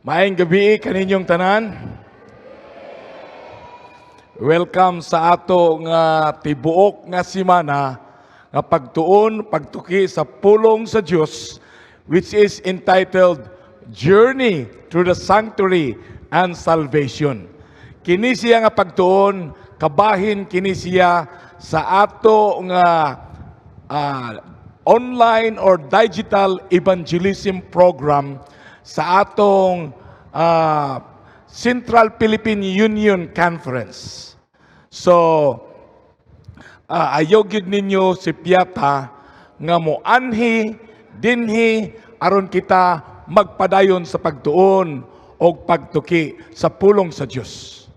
Maayong gabi kaninyong tanan. Welcome sa ato nga tibuok nga semana nga pagtuon pagtuki sa pulong sa Dios, which is entitled Journey through the Sanctuary and Salvation. Kini siya nga pagtuon, kabahin kini siya sa ato nga online or digital evangelism program sa atong Central Philippine Union Conference. So, ayaw gid ninyo si Piata nga moanhi, dinhi, aron kita magpadayon sa pagtuon o pagtuki sa pulong sa Dios.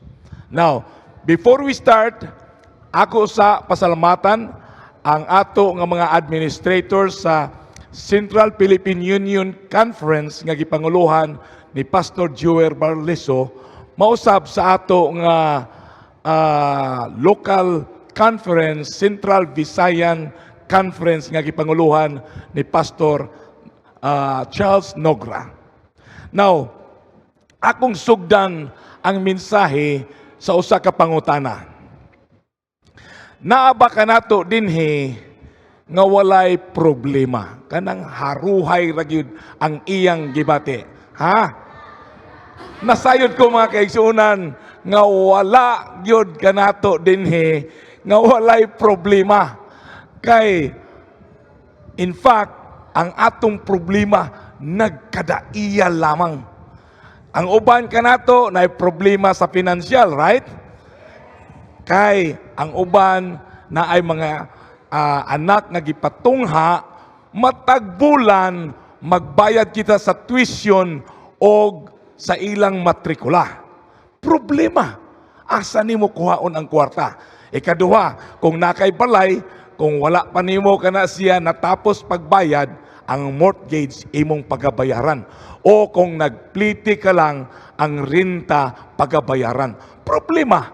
Now, before we start, ako sa pasalamatan ang ato nga mga administrators sa Central Philippine Union Conference nga gipanguluhan ni Pastor Joel Barleso, mausab sa ato nga local conference, Central Visayan Conference nga gipanguluhan ni Pastor Charles Nogra. Now, akong sugdan ang mensahe sa usa ka pangutana. Naaba ka nato dinhi nga walay problema. Kanang haruhay ra gyud ang iyang gibati. Ha? Nasayod ko mga kaigsuunan nga wala gyud kanato dinhi nga walay problema. Kay in fact, ang atong problema nagkadaiya lamang. Ang uban kanato na problema sa financial, right? Kay ang uban na ay mga anak nga gipatungha, matag bulan magbayad kita sa tuition o sa ilang matrikula. Problema, asa nimo kuhaon ang kwarta? Ikaduha, kung nakay balay, kung wala pa nimo kana siya natapos pagbayad, ang mortgage imong pagabayaran. O kung nagpliti ka lang, ang renta pagabayaran. Problema.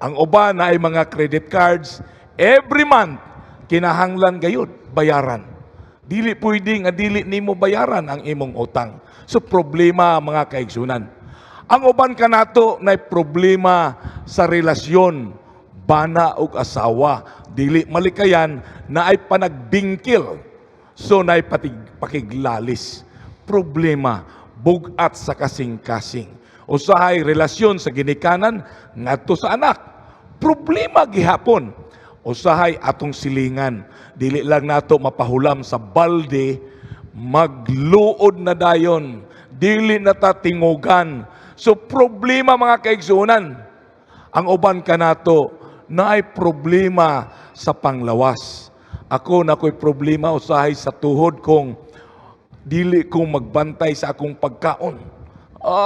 Ang uban na ay mga credit cards, every month, kinahanglan gayud bayaran. Dili pwede nga dili nimo bayaran ang imong utang. So problema mga kaigsunan. Ang uban kanato na problema sa relasyon, bana ug asawa, dili malikayan na ay panagbingkil. So na ay pakiglalis. Problema, bugat sa kasing-kasing. Usahay relasyon sa ginikanan ngadto sa anak. Problema gihapon. Usahay atong silingan. Dili lang nato mapahulam sa balde, magluod na dayon. Dili na ta tingugan. So problema mga kaigsunan. Ang uban kanato na ay problema sa panglawas. Ako na ko'y problema usahay sa tuhod kong dili kong magbantay sa akong pagkaon.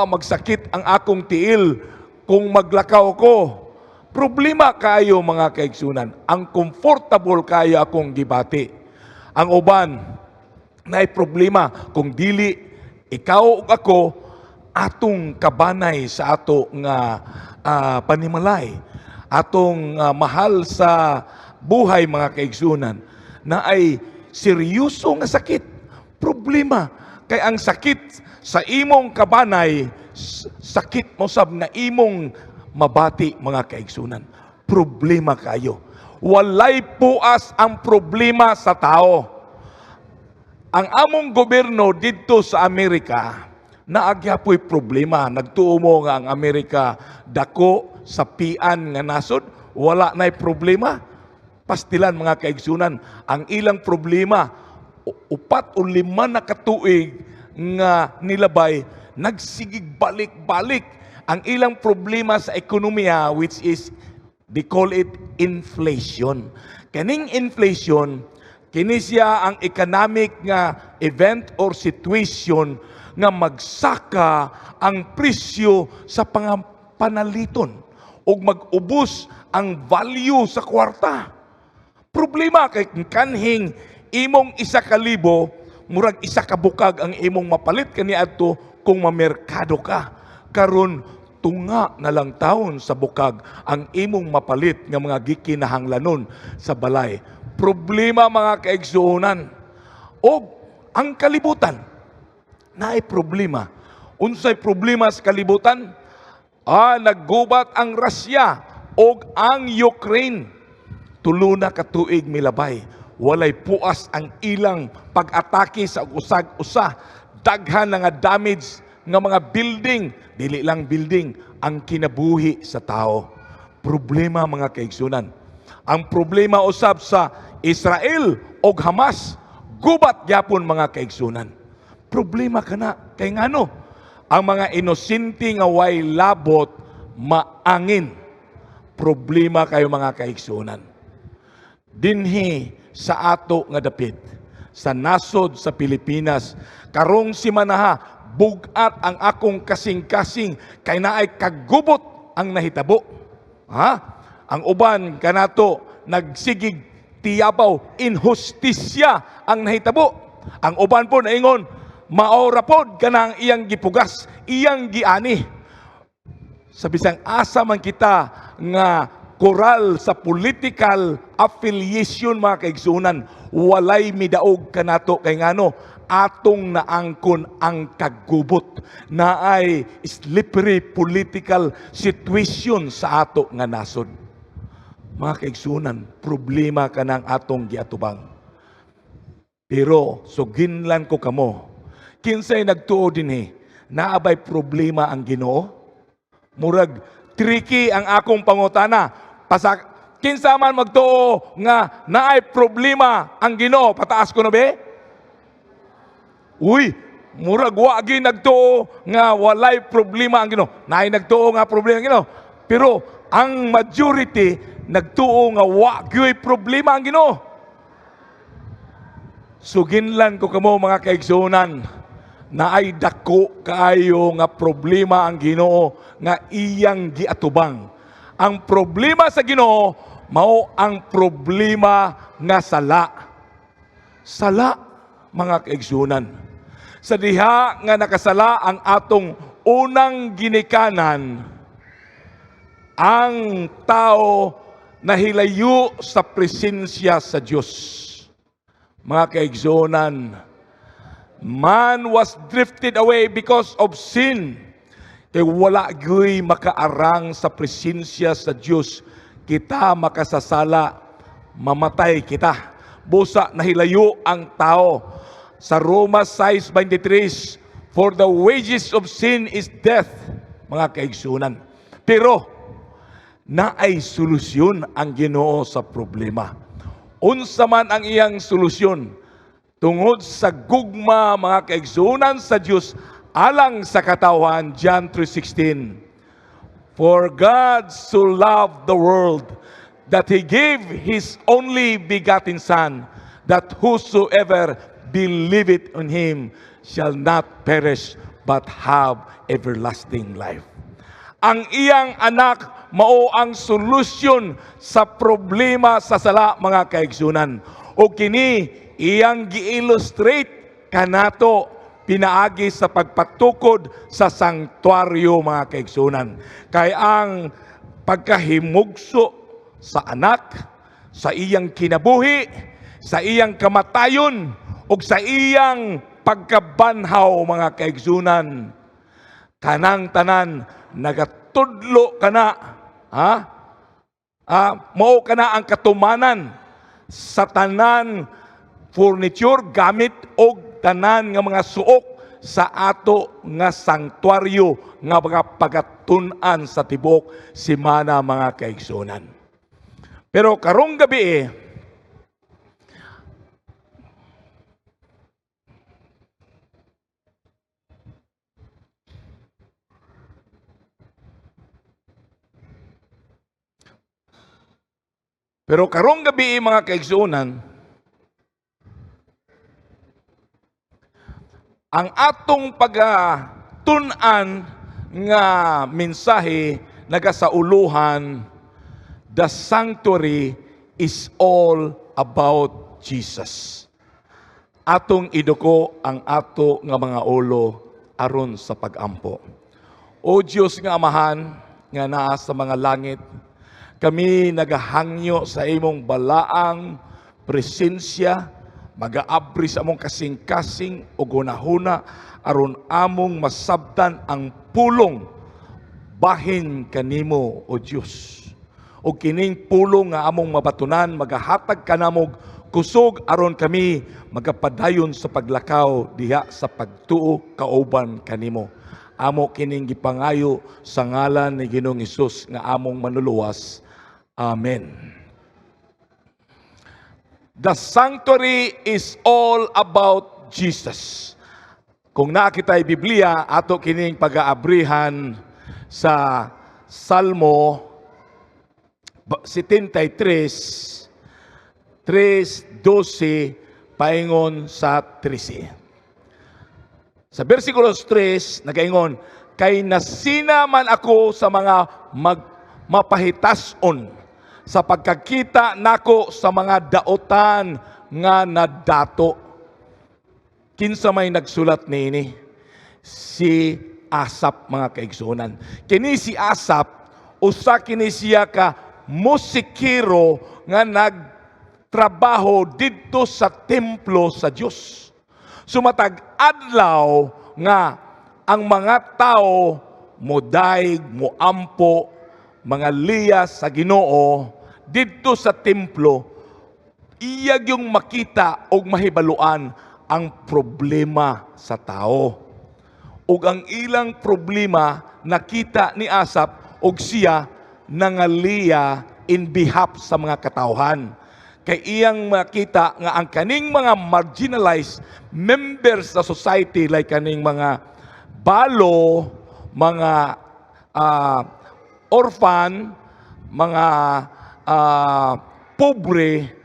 Magsakit ang akong tiil kung maglakaw ko. Problema kayo mga kaigsunan. Ang comfortable kayo akong gibati. Ang uban na problema kung dili ikaw ug ako atong kabanay sa ato nga panimalay. Atong mahal sa buhay mga kaigsunan na ay seryoso nga sakit. Problema kay ang sakit sa imong kabanay, sakit mo sab na imong mabati mga kaigsunan. Problema kayo. Walay puas ang problema sa tao. Ang among gobyerno dito sa Amerika, naagyapoy problema. Nagtuo mo nga ang Amerika dako sa pian nga nasod, wala na'y problema. Pastilan mga kaigsunan, ang ilang problema, 4 o 5 na katuig nga nilabay, nagsigig balik-balik. Ang ilang problema sa ekonomiya, which is, they call it inflation. Kaning inflation, kini siya ang economic nga event or situation nga magsaka ang presyo sa panaliton o mag-ubos ang value sa kwarta. Problema kay kanhing imong 1,000, murag 1 ka bukag ang imong mapalit kaniadto kung mamerkado ka. Karon tunga na lang taon sa bukag ang imong mapalit nga mga gikinahanglanon sa balay. Problema mga kaigsuonan. O ang kalibutan, naay problema. Unsay problema sa kalibutan? Naggubat ang Russia o ang Ukraine. Tulo na katuig milabay. Walay puas ang ilang pag-atake sa usag-usa. Daghan na nga damage nga mga building, dili lang building, ang kinabuhi sa tao. Problema mga kaigsunan. Ang problema usab sa Israel o Hamas, gubat gyapon mga kaigsunan. Problema kana kay ngano? Ang mga inosente nga way labot maangin. Problema kayo mga kaigsunan. Dinhi sa ato nga dapit, sa nasod sa Pilipinas, karong simanaha, bugat ang akong kasing-kasing kay naay kagubot ang nahitabo. Ang uban kanato nagsigig tiyabaw, inhustisya ang nahitabo. Ang uban po naingon, maora pod kanang iyang gipugas, iyang giani. Sa bisang asa man kita nga koral sa political affiliation mga kaigsunan, walay midaog kanato kay ngano atong naangkon ang kagubot na ay slippery political situation sa ato nga nasod. Mga kaigsunan, problema kanang atong giatubang. Pero suginlan ko kamo, kinsay nagtuo dinhi, naabay problema ang Ginoo? Murag tricky ang akong pangutana. Kinsa man magtuo nga naay problema ang Ginoo, pataas ko na be? Uy, murag wa gyud nagtuo nga walay problema ang Ginoo. Naay nagtuo nga problema ang Ginoo. Pero ang majority nagtuo nga wa gyud problema ang Ginoo. Suginlan ko kamo mga kaigsunan, naay dako kaayo nga problema ang Ginoo nga iyang giatubang. Ang problema sa Ginoo mao ang problema nga sala. Sala mga kaigsunan. Sa diha nga nakasala ang atong unang ginikanan, ang tao nahilayo sa presensya sa Dios. Mga kaigsunan, man was drifted away because of sin. Kay wala gyud makaarang sa presensya sa Dios. Kita makasasala, mamatay kita. Busa nahilayo ang tao. Sa Roma 6:23, for the wages of sin is death, mga kaigsunan. Pero naay solusyon ang Ginoo sa problema. Unsa man ang iyang solusyon? Tungod sa gugma mga kaigsunan sa Dios alang sa katawhan, John 3:16. For God so loved the world that He gave His only begotten Son, that whosoever believeth on Him shall not perish but have everlasting life. Ang iyang anak mao ang solusyon sa problema sa sala mga kaigsunan. O kini iyang gi-illustrate kanato pinaagi sa pagpatukod sa sanktuaryo mga kaigsunan. Kay ang pagkahimugso sa anak, sa iyang kinabuhi, sa iyang kamatayon, o sa iyang pagkabanhaw mga kaigsunan, kanang tanan nagatudlo kana, mao kana ang katumanan sa tanan furniture, gamit o tanan nga mga suok sa ato nga sanktuaryo nga mga pagatun-an sa tibok simana mga kaigsunan. Pero karong gabi mga kaigsunan, ang atong pagtun-an nga mensahe nagasauluhan, the sanctuary is all about Jesus. Atong iduko ang ato nga mga ulo aron sa pagampo. O Diyos nga Amahan nga naa sa mga langit, kami nagahangyo sa imong balaang presensya, magaabri sa among kasing-kasing o gunahuna aron among masabtan ang pulong bahin kanimo o Dios. O kining pulong nga among mabatunan magahatag kanamog kusog aron kami magapadayon sa paglakaw diha sa pagtuo kauban kanimo. Amo kining gipangayo sa ngalan ni Ginoong Hesus nga among manuluwas. Amen. The sanctuary is all about Jesus. Kung nakita yung Biblia, ato kining pag-aabrihan sa Salmo 73, 3:12, paingon sa 13. Sa versikulos 3, nagaingon, kay nasina man ako sa mga mapahitason, sa pagkakita nako sa mga daotan nga nadato. Kinsa may nagsulat niini? Si Asap, mga kaigsunan. Kini si Asap, usa kini siya ka musikero nga nagtrabaho didto sa templo sa Dios. Sumatag adlaw nga ang mga tao modaig, moampo, mga liya sa Ginoo didto sa templo, iyag yung makita o mahibaluan ang problema sa tao. Ug ang ilang problema nakita ni Asap ug siya nangaliya in behalf sa mga katawhan. Kay iyang makita nga ang kaning mga marginalized members sa society like kaning mga balo, mga orphan, mga pobre,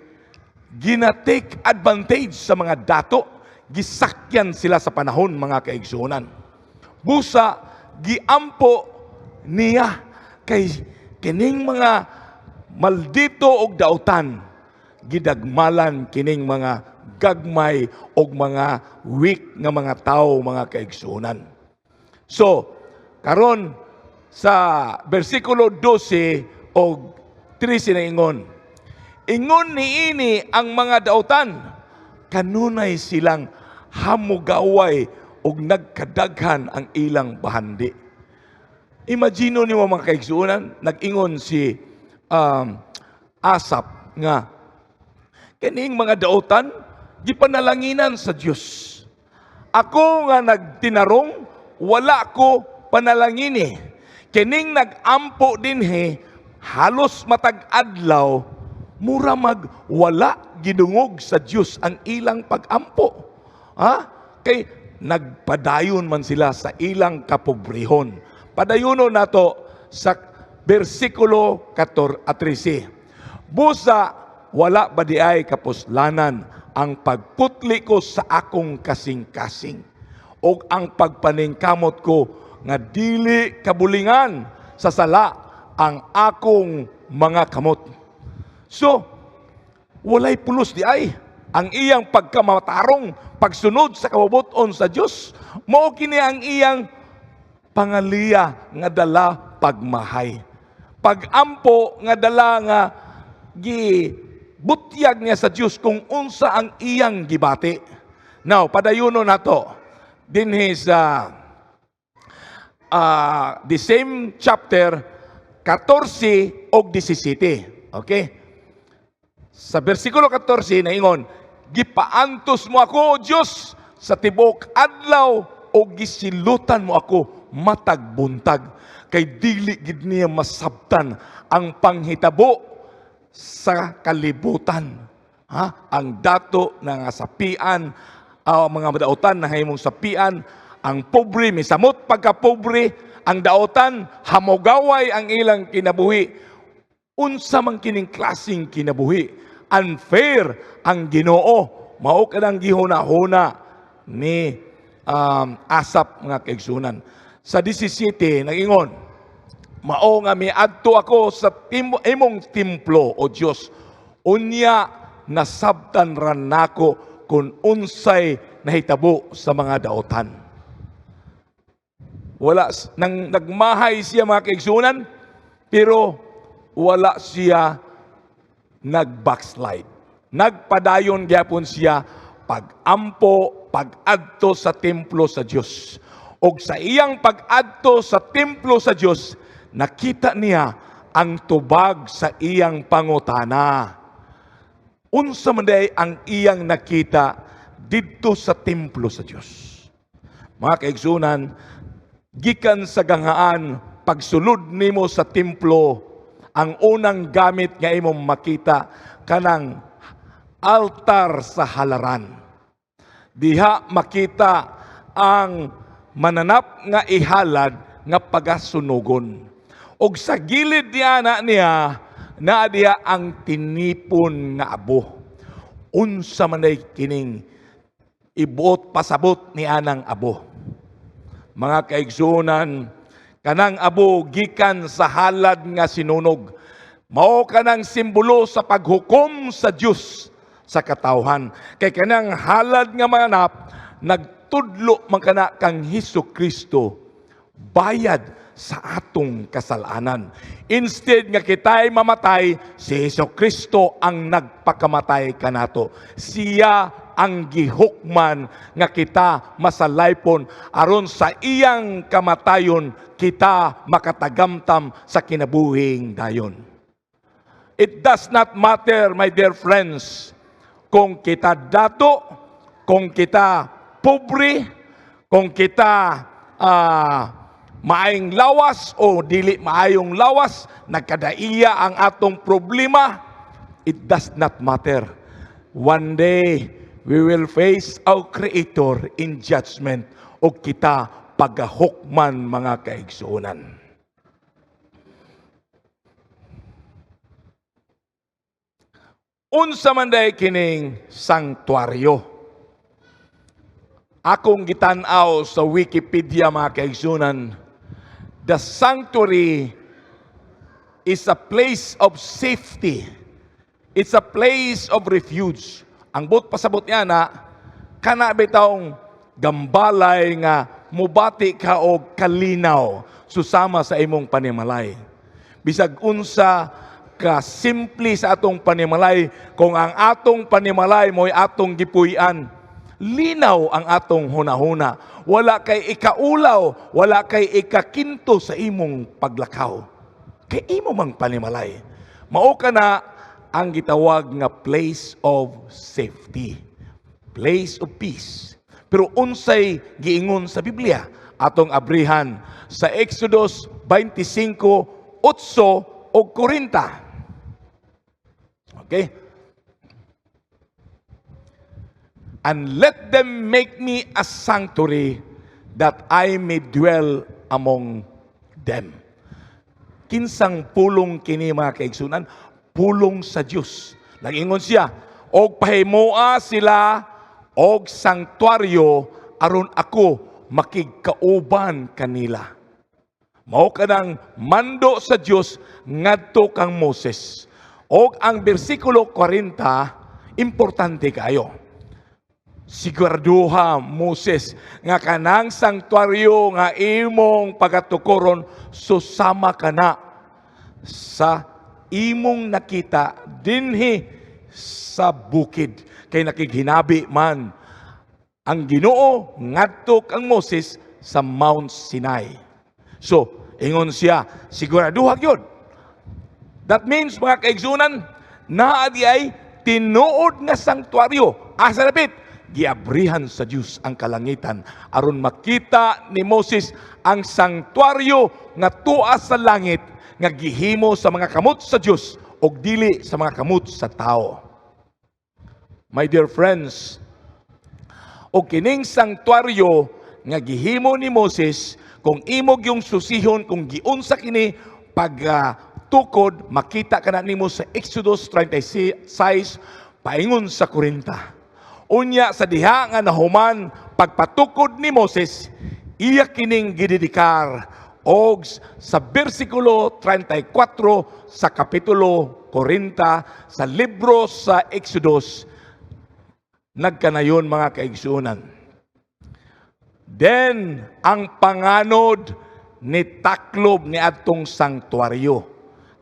gina-take advantage sa mga dato, gisakyan sila sa panahon, mga kaigsunan. Busa, giampo niya kay kining mga maldito og dautan, gidagmalan kining mga gagmay og mga weak nga mga tao, mga kaigsunan. So, karon sa versikulo 12 o 13 na ingon niini ang mga dautan, kanunay silang hamugaway og nagkadaghan ang ilang bahandi. Imagino niyo mga kaigsunan, nag-ingon si Asap nga, kaning mga dautan, gipanalanginan sa Dios. Ako nga nagtinarong, wala ko panalangini. Kining nag-ampo dinhi, halos matag adlaw, mura wala gidungog sa Dios ang ilang pag-ampo. Kay nagpadayon man sila sa ilang kapobrehon. Padayuno nato sa versikulo 13. Busa, wala ba di ay kapuslanan ang pagputli ko sa akong kasing-kasing o ang pagpaningkamot ko nga dili kabulingan sa sala ang akong mga kamot. So, walay pulos di ay ang iyang pagkamatarong pagsunod sa kabubuton sa Dios. Mao kini ang iyang pangaliya nga dala pagmahay. Pagampo nga dala nga butyag niya sa Dios kung unsa ang iyang gibati. Now, padayuno nato dinhi sa the same chapter 14 og 17. Okay? Sa versikulo 14 naingon, gipaantos mo ako, O Dios, sa tibok adlaw o gisilutan mo ako matag buntag, kay dili gid niya masabtan ang panghitabo sa kalibutan. Ang dato na nga sapian, mga dautan na himong sapian, ang pobre misamot pagka-pobre, ang dautan hamogaway ang ilang kinabuhi. Unsa man kining klaseng kinabuhi? Unfair ang Ginoo. Mao kanang gihuna-huna ni Asap, mga kaigsunan. Sa 17 nagingon, mao nga miadto ako sa imong templo, O Dios, unya nasabtan ran nako kung unsay nahitabo sa mga daotan. Wala nang nagmahay siya, mga kaigsunan, pero wala siya nag-backslide. Nagpadayon gyapon siya pag-ampo, pag-adto sa templo sa Dios. Og sa iyang pag-adto sa templo sa Dios, nakita niya ang tubag sa iyang pangutana. Unsa man day ang iyang nakita didto sa templo sa Dios. Mga kaigsunan, gikan sa gangaan, pagsulod nimo sa templo, ang unang gamit nga imong makita kanang altar sa halaran. Diha makita ang mananap nga ihalad nga pagasunugon. Og sa gilid niya na diha ang tinipon nga abo. Unsa man ay kining ibuot pasabot ni anang abo. Mga kaigsunan, kanang abo gikan sa halad nga sinunog. Mao kanang simbolo sa paghukom sa Dios sa katawhan. Kay kanang halad nga mananap nagtudlo man kana kang Hesukristo bayad sa atong kasalanan. Instead nga kitay mamatay, si Hesukristo ang nagpakamatay kanato. Siya ang gihukman nga kita masalaypon aron sa iyang kamatayon kita makatagamtam sa kinabuhing dayon. It does not matter, my dear friends, kung kita dato, kung kita pobre, kung kita maayong lawas o dili maayong lawas, nagkadaiya ang atong problema, it does not matter. One day, we will face our Creator in judgment o kita pagahukman mga kaigsunan. Unsa man day kining sanktuaryo. Akong gitan-aw sa Wikipedia mga kaigsunan, the sanctuary is a place of safety. It's a place of refuge. Ang but pasabot niya na, kana bitawng gambalay nga mubati ka og kalinaw susama sa imong panimalay. Bisag unsa ka simple sa atong panimalay, kung ang atong panimalay mo'y atong gipuy-an, linaw ang atong hunahuna. Wala kay ikaulaw, wala kay ikakinto sa imong paglakaw. Kay imo mang panimalay. Mao kana ang gitawag nga place of safety. Place of peace. Pero unsay giingon sa Biblia? Atong abrihan sa Exodus 25:8 o 40. Okay? And let them make me a sanctuary that I may dwell among them. Kinsang pulong kini mga kaigsunan? Pulong sa Dios. Nag-ingon siya, og pahimoa sila og sanktuaryo aron ako makigkauban kanila. Mao kanang mando sa Dios ngadto kang Moses. Og ang bersikulo 40 importante kayo. Siguraduha Moses nga kanang sanktuaryo nga imong pagatukoron susama kana sa imong nakita dinhi sa bukid, kay nakighinabi man ang Ginoo ngadto kang Moses sa Mount Sinai. So ingon siya, siguraduha gyud. That means mga kaigsunan, naa di ay tinuod nga sanktuaryo. Asa dapit? Giabrihan sa Dios ang kalangitan aron makita ni Moses ang sanktuaryo nga tua sa langit nga gihimo sa mga kamot sa Dios og dili sa mga kamot sa tao. My dear friends, og kining sanktuaryo nga gihimo ni Moses, kung imog yung susihon kung giunsa kini tukod, makita ka na nimo sa Exodus 36 paingon sa 40. Unya sa diha nga nahuman pagpatukod ni Moses, iya kining gidedikar og sa bersikulo 34 sa kapitulo 40 sa libro sa Exodus nagkanayon mga kaigsunan. Then ang panganod ni taklob ni adtong sanktuaryo.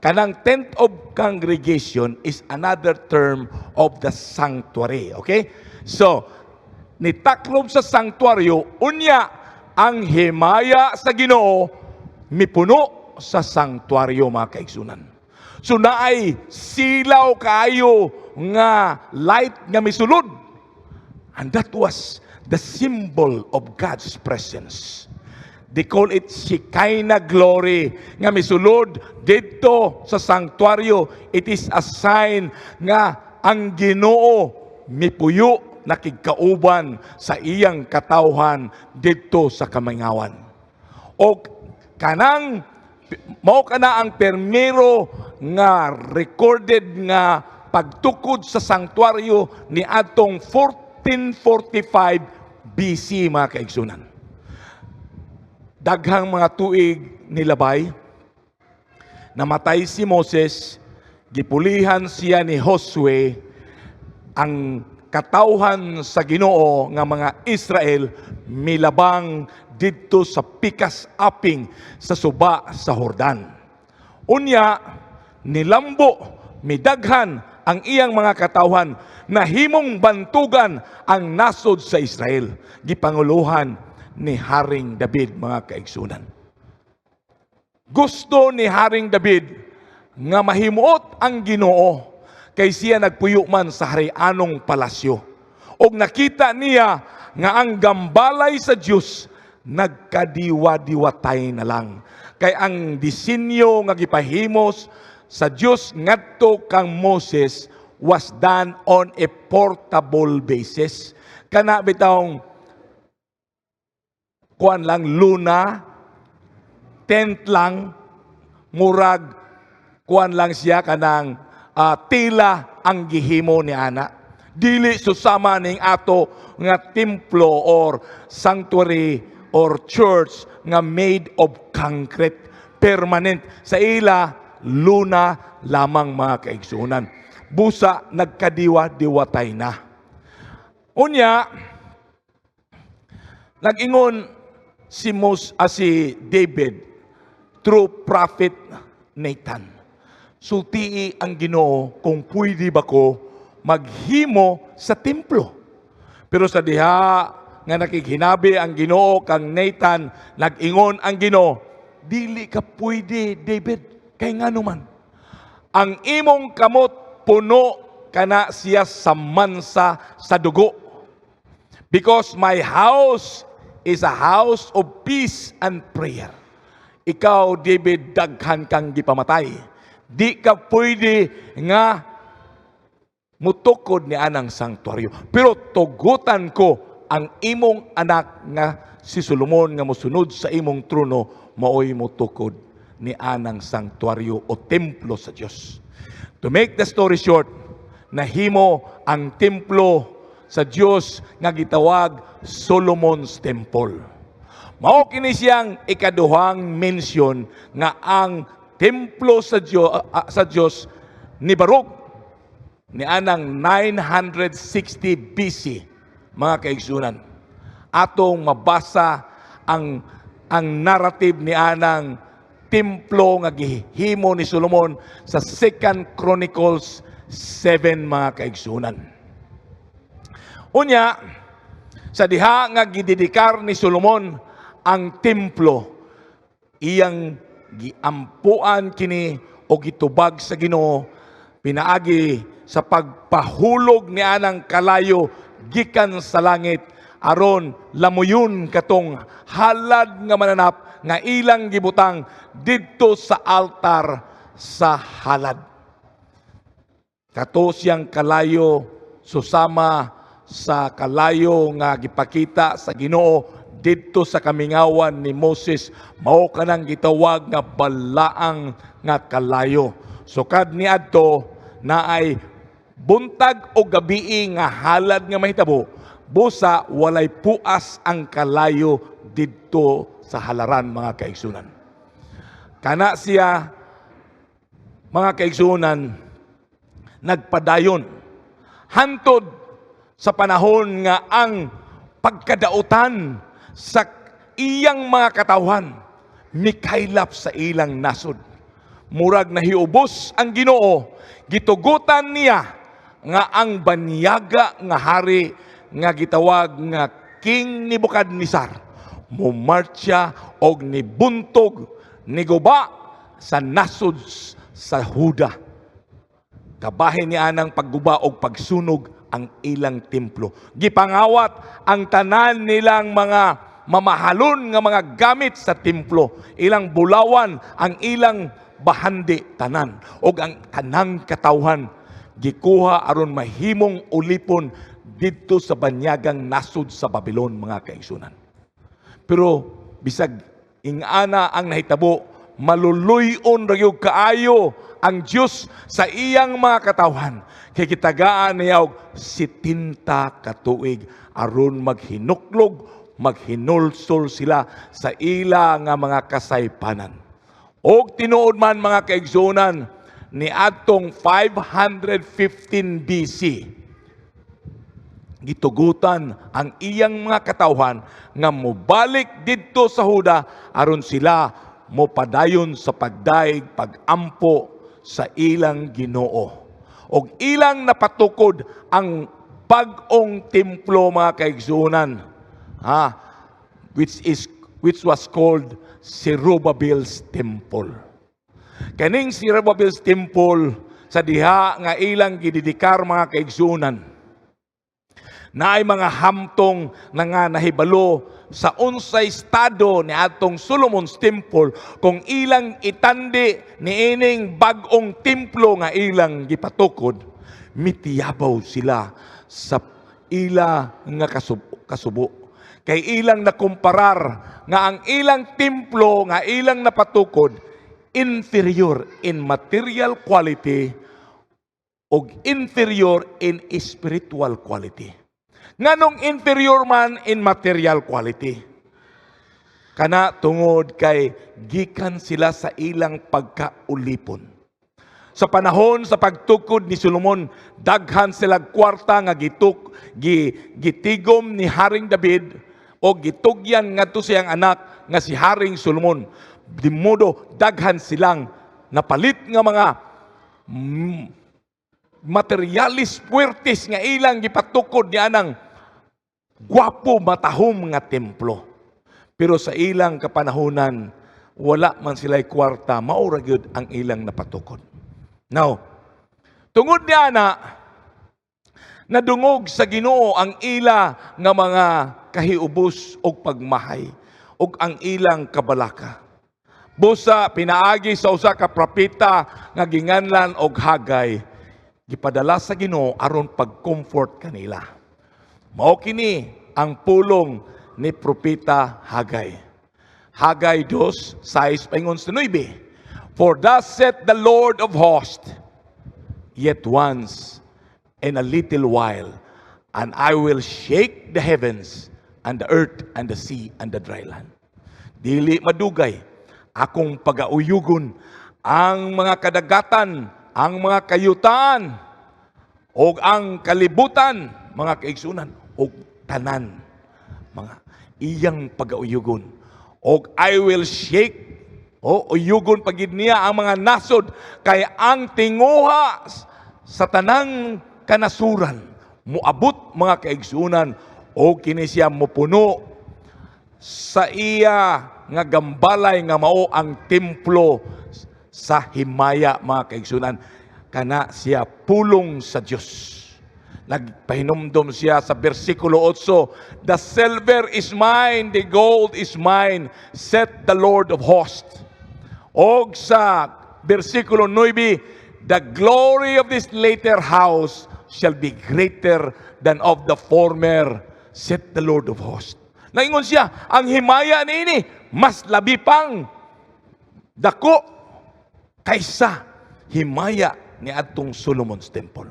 Kanang tent of congregation is another term of the sanctuary. Okay? So, nitaklob sa sanktuaryo, unya ang himaya sa Ginoo mipuno sa sanktuaryo, mga kaigsunan. So naay silaw kaayo nga light nga misulod. And that was the symbol of God's presence. They call it Shekinah glory nga misulod dito sa sanktuaryo. It is a sign nga ang Ginoo mipuyo nakigkauban sa iyang katawhan dito sa kamingawan. O kanang mao kana ang permero nga recorded nga pagtukod sa sanktuaryo ni atong 1445 BC, mga kaigsunan. Daghang mga tuig nilabay, namatay si Moses, gipulihan siya ni Josue, ang katawhan sa Ginoo nga mga Israel milabang didto sa pikas aping sa suba sa Jordan. Unya, nilambo, midaghan ang iyang mga katawhan na himong bantugan ang nasod sa Israel. Gipanguluhan ni Haring David, mga kaigsunan. Gusto ni Haring David nga mahimuot ang Ginoo kay siya nagpuyo man sa harianong palasyo. Og nakita niya nga ang gambalay sa Dios nagkadiwa-diwatay na lang. Kay ang disenyo nga gipahimos sa Dios ngadto kang Moses was done on a portable basis. Kana bitawng kuan lang luna, tent lang, murag kuan lang siya kanang tila ang gihimo ni ana. Dili susama ning ato nga templo or sanctuary or church nga made of concrete, permanent. Sa ila, luna lamang, mga kaigsunan. Busa, nagkadiwa-diwatay na. Unya, nag-ingon si David through prophet Nathan. Sultii ang Ginoo kung pwede ba ko maghimo sa templo. Pero sa diha nga nakighinabi ang Ginoo kang Nathan, nag-ingon ang Ginoo, dili ka pwede, David, kay ngano man. Ang imong kamot puno kana siya sa mansa sa dugo. Because my house is a house of peace and prayer. Ikaw, David, daghan kang gipamatay. Di ka pwede nga mutukod ni anang sanktuaryo. Pero tugutan ko ang imong anak nga si Solomon nga mosunod sa imong trono, maoy mutukod ni anang sanktuaryo o templo sa Dios. To make the story short, nahimo ang templo sa Dios nga gitawag Solomon's Temple. Mao kini siyang ikaduhang mention nga ang templo sa Dios ni Baruch ni anang 960 BC, mga kaigsunan. Atong mabasa ang narrative ni anang templo nga gihimo ni Solomon sa 2 Chronicles 7, mga kaigsunan. Unya, sa diha nga gidedikar ni Solomon ang templo, iyang giampuan kini o gitubag sa Ginoo pinaagi sa pagpahulog ni anang kalayo gikan sa langit aron lamuyon katong halad nga mananap nga ilang gibutang didto sa altar sa halad. Kato siyang kalayo susama sa kalayo nga gipakita sa Ginoo didto sa kamingawan ni Moses, mao kanang gitawag nga balaang nga kalayo. Sukad ni adto naay buntag o gabii nga halad nga mahitabo, busa walay puas ang kalayo didto sa halaran, mga kaigsunan. Kana siya, mga kaigsunan, nagpadayon hantod sa panahon nga ang pagkadautan sa iyang mga katawhan mikaylap sa ilang nasod. Murag nahiubos ang Ginoo, gitugutan niya nga ang banyaga nga hari nga gitawag nga King Nebuchadnezzar mumarcha og nibuntog niguba sa nasod sa Huda. Kabahin niya ng pagguba og pagsunog ang ilang templo. Gipangawat ang tanan nilang mga mamahalon nga mga gamit sa templo. Ilang bulawan ang ilang bahandi tanan. Og ang tanang katawhan gikuha aron mahimong ulipon didto sa banyagang nasod sa Babylon, mga kaigsunan. Pero bisag ingana ang nahitabo, maluluyon ragyog kaayo ang Diyos sa iyang mga katawhan. Kay kitagaan niya og 70 katuig aron maghinuklog, maghinulsol sila sa ila nga mga kasaypanan. Og tinuod man, mga kaigsunan, ni adtong 515 BC, gitugutan ang iyang mga katawhan nga mobalik didto sa Huda aron sila mopadayon sa pagdaig pagampo sa ilang Ginoo. Og ilang napatukod ang bag-ong templo, mga kaigsunan, which was called Zerubbabel's Temple. Kaning Zerubbabel's Temple sa diha nga ilang gididikar, mga kaigsunan, na ay mga hamtong na nga nahibalo sa unsay estado ni atong Solomon's Temple kung ilang itandi ni ining bag-ong templo nga ilang gipatukod, mitiyabaw sila sa ila nga kasubo. Kay ilang nakumparar nga ang ilang templo nga ilang napatukod inferior in material quality o inferior in spiritual quality. Nganong inferior man in material quality? Kana tungod kay gikan sila sa ilang pagkaulipon. Sa panahon sa pagtukod ni Solomon, daghan sila kwarta nga gitigom ni Haring David o gitugyan ngadto siyang anak nga si Haring Solomon. Di modo daghan silang napalit nga mga materialis puertes nga ilang gipatukod ni anang gwapo matahom nga templo. Pero sa ilang kapanahunan, wala man sila'y kwarta, maura gyud ang ilang napatukod. Now, tungod niya na nadungog sa Ginoo ang ila nga mga kahiubos og pagmahay og ang ilang kabalaka. Busa pinaagi sa usa ka propeta nga ginganlan og Hagay, gipadala sa Ginoo aron pag-comfort kanila. Mao kini ang pulong ni propeta Hagay. Hagay 2:6 paingon sa 9. For thus saith the Lord of hosts, yet once in a little while, and I will shake the heavens and the earth and the sea and the dry land. Dili madugay akong pagauyugon ang mga kadagatan, ang mga kayutaan, o ang kalibutan, mga kaigsunan, o tanan, mga iyang pagauyugon. O I will shake, o uyugon pagid niya ang mga nasod, kay ang tinguha sa tanang kanasuran, muabot, mga kaigsunan, o kini siya mupuno sa iya nga gambalay nga mao ang templo sa himaya, mga kaigsunan. Kana siya pulong sa Dios. Nagpahinumdom siya sa versikulo 8, the silver is mine, the gold is mine, saith the Lord of hosts. Og sa versikulo 9, the glory of this later house shall be greater than of the former, saith the Lord of hosts. Naingon siya, ang himaya niini mas labi pang dako kaysa himaya ni atong Solomon's Temple.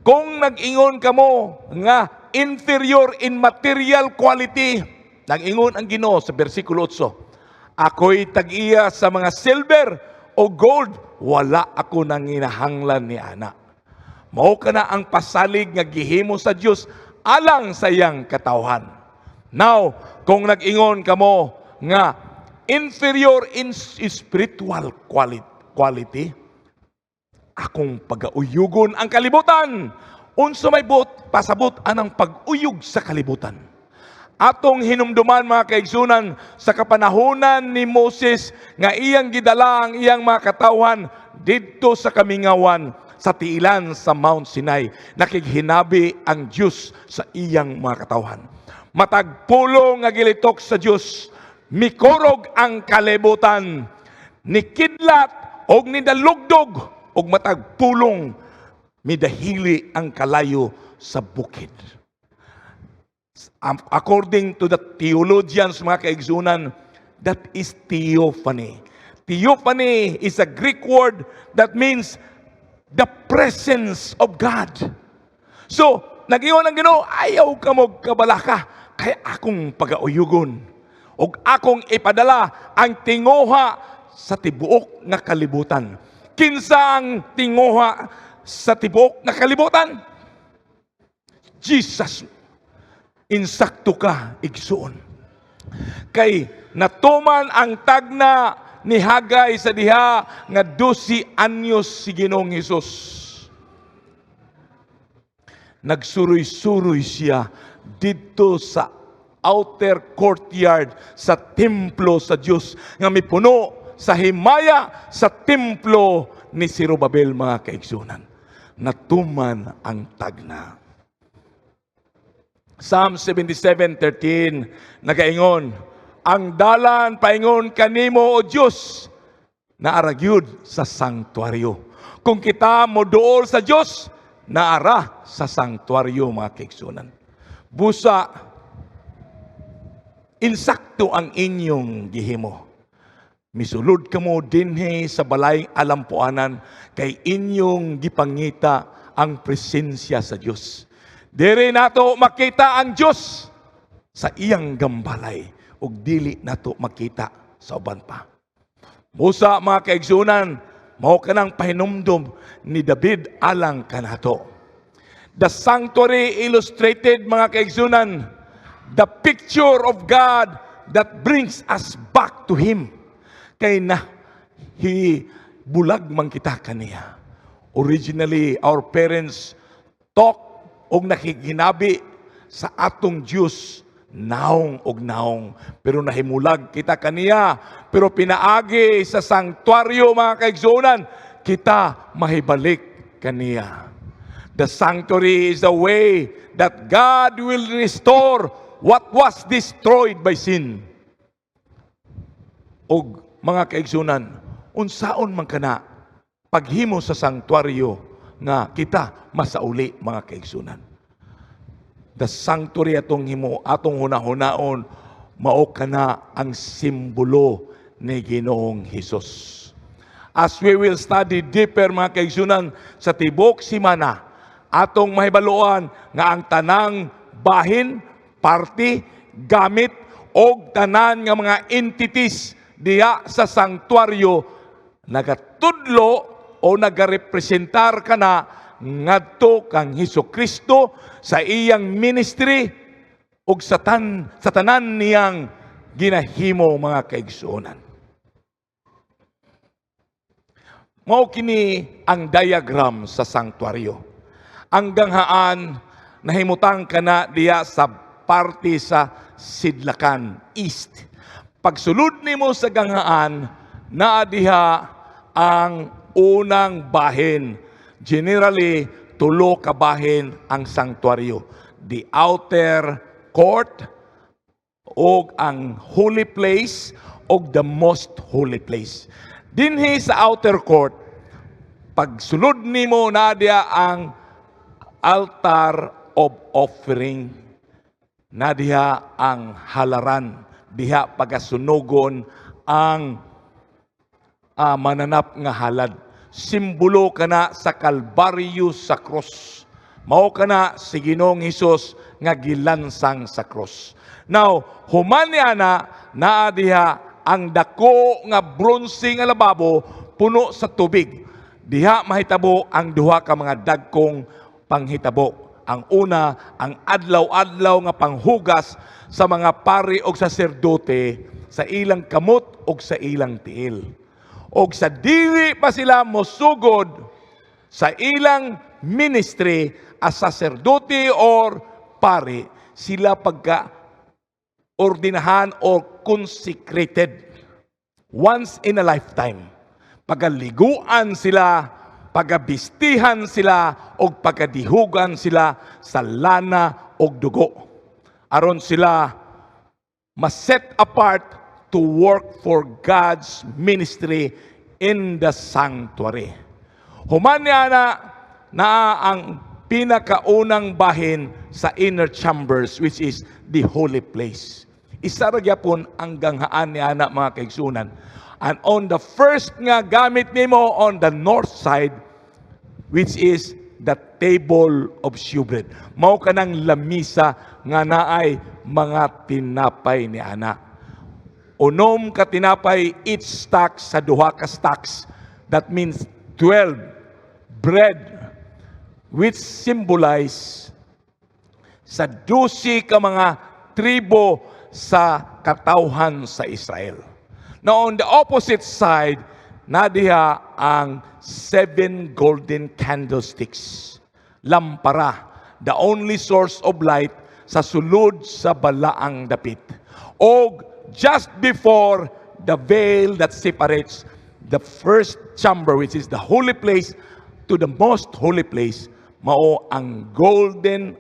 Kung nag-ingon kamo nga inferior in material quality, nag-ingon ang Ginoo sa versikulo 8, ako'y tag-iya sa mga silver o gold, wala ako nang inahanglan ni ana. Mao kana ang pasalig nga gihimo sa Dios alang sa iyang katawhan. Now, kung nag-ingon kamo nga inferior in spiritual quality, akong pagauyugon ang kalibutan, unsa may pasabot anang pag-uyog sa kalibutan. Atong hinumduman mga kaigsunan sa kapanahonan ni Moses nga iyang gidala ang iyang mga katawhan didto sa kamingawan sa tiilan sa Mount Sinai. Nakighinabi ang Diyos sa iyang mga katawhan. Matagpulo nga gilitok sa Diyos, mikorog ang kalibutan, nikidlat og nidalugdog og matagpulong midahili ang kalayo sa bukid. According to the theologians, mga kaigsunan, that is theophany. Theophany is a Greek word that means the presence of God. So, nag-iwan ng Ginoo, ayaw ka mo kabalaka, kaya akong pagauyugon. O akong ipadala ang tinguha sa tibuok nga kalibutan. Kinsa ang tinguha sa tibuok nga kalibutan? Jesus. Insakto ka, igsuon. Kay natuman ang tagna ni Hagay sa diha nga 12 anyos si Ginoong Hesus. Nagsuroy-suroy siya dito sa outer courtyard sa templo sa Dios nga mipuno sa himaya sa templo ni Zerubabel, mga kaigsunan. Natuman ang tagna. Psalm 77:13 nagaingon, ang dalan paingon kanimo o Dios naaragyud sa sanktuaryo. Kung kita moduol sa Dios, naara sa sanktuaryo, mga kaigsunan. Busa, insakto ang inyong gihimo. Misulod kamo dinhi sa balay alampuanan kay inyong gipangita ang presensya sa Dios. Diri nato makita ang Dios sa iyang gambalay ug dili nato makita sa uban pa. Busa, mga kaigsunan, mao kanang pahinumdom ni David alang kanato. The sanctuary illustrated, mga kaigsunan, the picture of God that brings us back to Him. Kay na bulag man kita kaniya. Originally, our parents talk og nakiginabi sa atong Diyos naong og naong. Pero nahimulag kita kaniya. Pero pinaagi sa sanktuaryo, mga kaigsunan, kita mahibalik kaniya. The sanctuary is the way that God will restore what was destroyed by sin. Og mga kaigsunan, unsaon man kana paghimo sa sanktuaryo nga kita masauli, mga kaigsunan. The sanctuary atong himo, atong hunahunaon, mao kana ang simbolo ni Ginoong Hesus. As we will study deeper, mga kaigsunan, sa tibok simana, atong mahibaluan nga ang tanang bahin, party, gamit, og tanan nga mga entities diha sa sanktuaryo nagatudlo o nagarepresentar ka na ngadto kang Hesukristo sa iyang ministry ug sa tanan niyang ginahimo, mga kaigsuonan. Mao kini ang diagram sa sanktuaryo. Ang ganghaan nahimutang kana diya sa parte sa sidlakan, east. Pagsulod nimo sa ganghaan, naa diha ang unang bahin. Generally, tulo ka bahin ang sanktuaryo. The outer court, o ang holy place, o the most holy place. Dinhi sa outer court, pagsulod nimo na diya ang altar of offering, na diha ang halaran, diha pagasunugon ang mananap nga halad. Simbolo kana sa Kalbaryo sa cross. Mao kana si Ginoong Hesus nga gilansang sa cross. Now, human niya naa diha ang dako nga bronze nga lababo puno sa tubig. Diha mahitabo ang duha ka mga dagkong panghitabo. Ang una, ang adlaw-adlaw nga panghugas sa mga pari o saserdote sa ilang kamot o sa ilang tiil. O sa dili pa sila mosugod sa ilang ministry as sacerdote or pari, sila pagka ordinahan or consecrated once in a lifetime. Pagaliguan sila, pagabistihan sila, o pagadihugan sila sa lana o dugo. Aron sila mas-set apart to work for God's ministry in the sanctuary. Human niya na ang pinakaunang bahin sa inner chambers, which is the holy place. Isa ra gyapon ang ganghaan niya mga kaigsunan. And on the first nga gamit nimo on the north side, which is the table of shewbread. Mao kanang lamisa nga naay mga tinapay ni ana. Unom ka tinapay, each stack sa duha ka stacks. That means 12 bread, which symbolize sa 12 ka mga tribo sa katawhan sa Israel. Now on the opposite side, nadiha ang 7 golden candlesticks. Lampara, the only source of light sa sulod sa balaang dapit. O just before the veil that separates the first chamber, which is the holy place, to the most holy place, mao ang golden